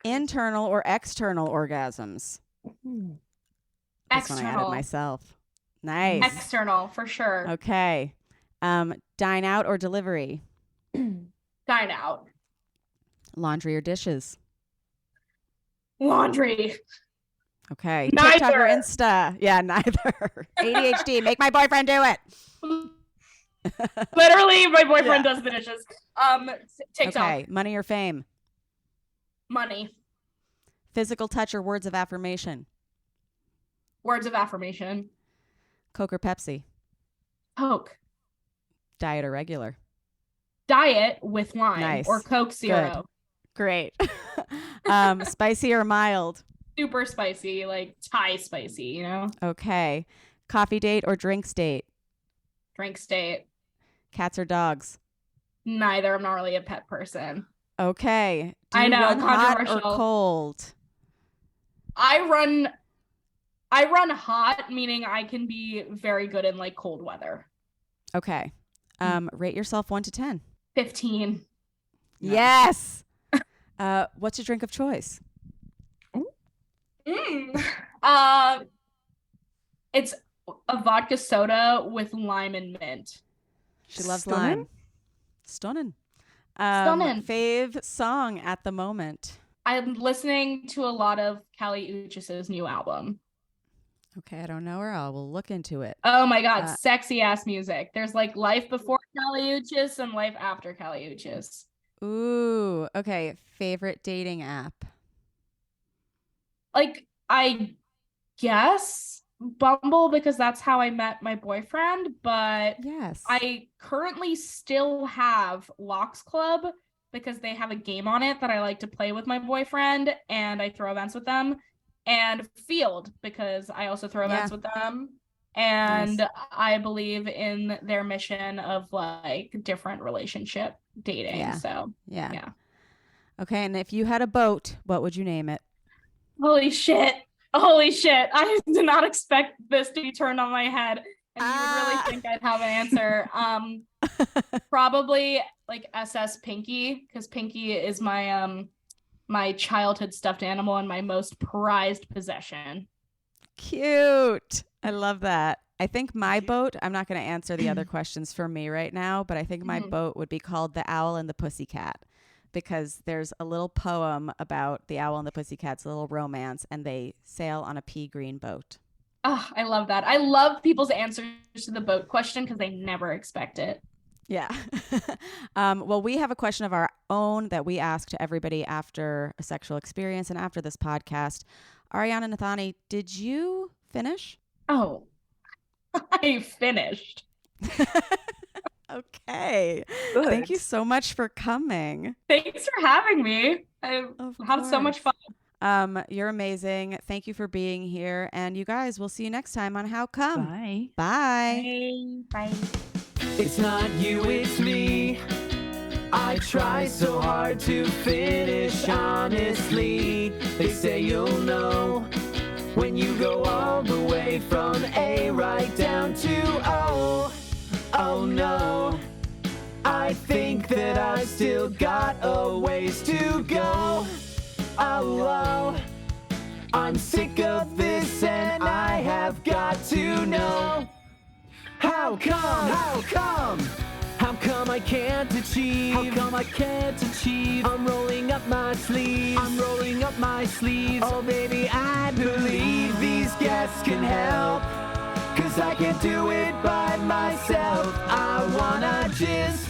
Internal or external orgasms? This one I added myself. Nice. External, for sure. Okay. Dine out or delivery? Dine out. Laundry or dishes? Laundry. Okay. Neither. TikTok or Insta? Yeah, neither. ADHD. Make my boyfriend do it. Literally, my boyfriend does the dishes. TikTok. Okay. Money or fame? Money. Physical touch or words of affirmation? Words of affirmation. Coke or Pepsi? Coke. Diet or regular? Diet with lime. Nice. Or Coke Zero. Good. Great. Spicy or mild? Super spicy, like Thai spicy, you know? Okay. Coffee date or drinks date? Drink state. Cats or dogs? Neither. I'm not really a pet person. Okay. Do I you know, run hot or controversial. cold? I run hot, meaning I can be very good in like cold weather. Okay. Rate yourself 1 to 10. 15. Yes. What's your drink of choice? It's a vodka soda with lime and mint. She loves Stunning? lime. Stunning. Stunning. Fave song at the moment. I'm listening to a lot of Kali Uchis's new album. Okay, I don't know her. I will look into it. Oh my god, sexy ass music. There's like life before Kali Uchis and life after Kali Uchis. Ooh, okay. Favorite dating app? Like, I guess Bumble, because that's how I met my boyfriend, but Yes. I currently still have Locks Club because they have a game on it that I like to play with my boyfriend and I throw events with them, and Field because I also throw events with them, and Nice. I believe in their mission of like different relationship dating. Yeah. So Yeah. Okay, and if you had a boat, what would you name it? Holy shit. I did not expect this to be turned on my head. And you would really think I'd have an answer. Probably like SS Pinky, because Pinky is my my childhood stuffed animal and my most prized possession. Cute. I love that. I think my boat, I'm not going to answer the other questions for me right now, but I think my boat would be called The Owl and the Pussycat, because there's a little poem about the owl and the pussycat's a little romance, and they sail on a pea green boat. Oh, I love that. I love people's answers to the boat question because they never expect it. Yeah. Well, we have a question of our own that we ask to everybody after a sexual experience and after this podcast. Ariana Nathani, did you finish? Oh, I finished. Okay. Good. Thank you so much for coming. Thanks for having me. I've had so much fun. You're amazing. Thank you for being here. And you guys, we'll see you next time on How Come. Bye. Bye. Bye. It's not you, it's me. I try so hard to finish honestly. They say you'll know when you go all the way from A right down to O. Oh no, I think that I've still got a ways to go. Oh, I'm sick of this and I have got to know. How come? How come? How come I can't achieve? How come I can't achieve? I'm rolling up my sleeves. I'm rolling up my sleeves. Oh baby, I believe these guests can help. 'Cause I can't do it by myself. I wanna just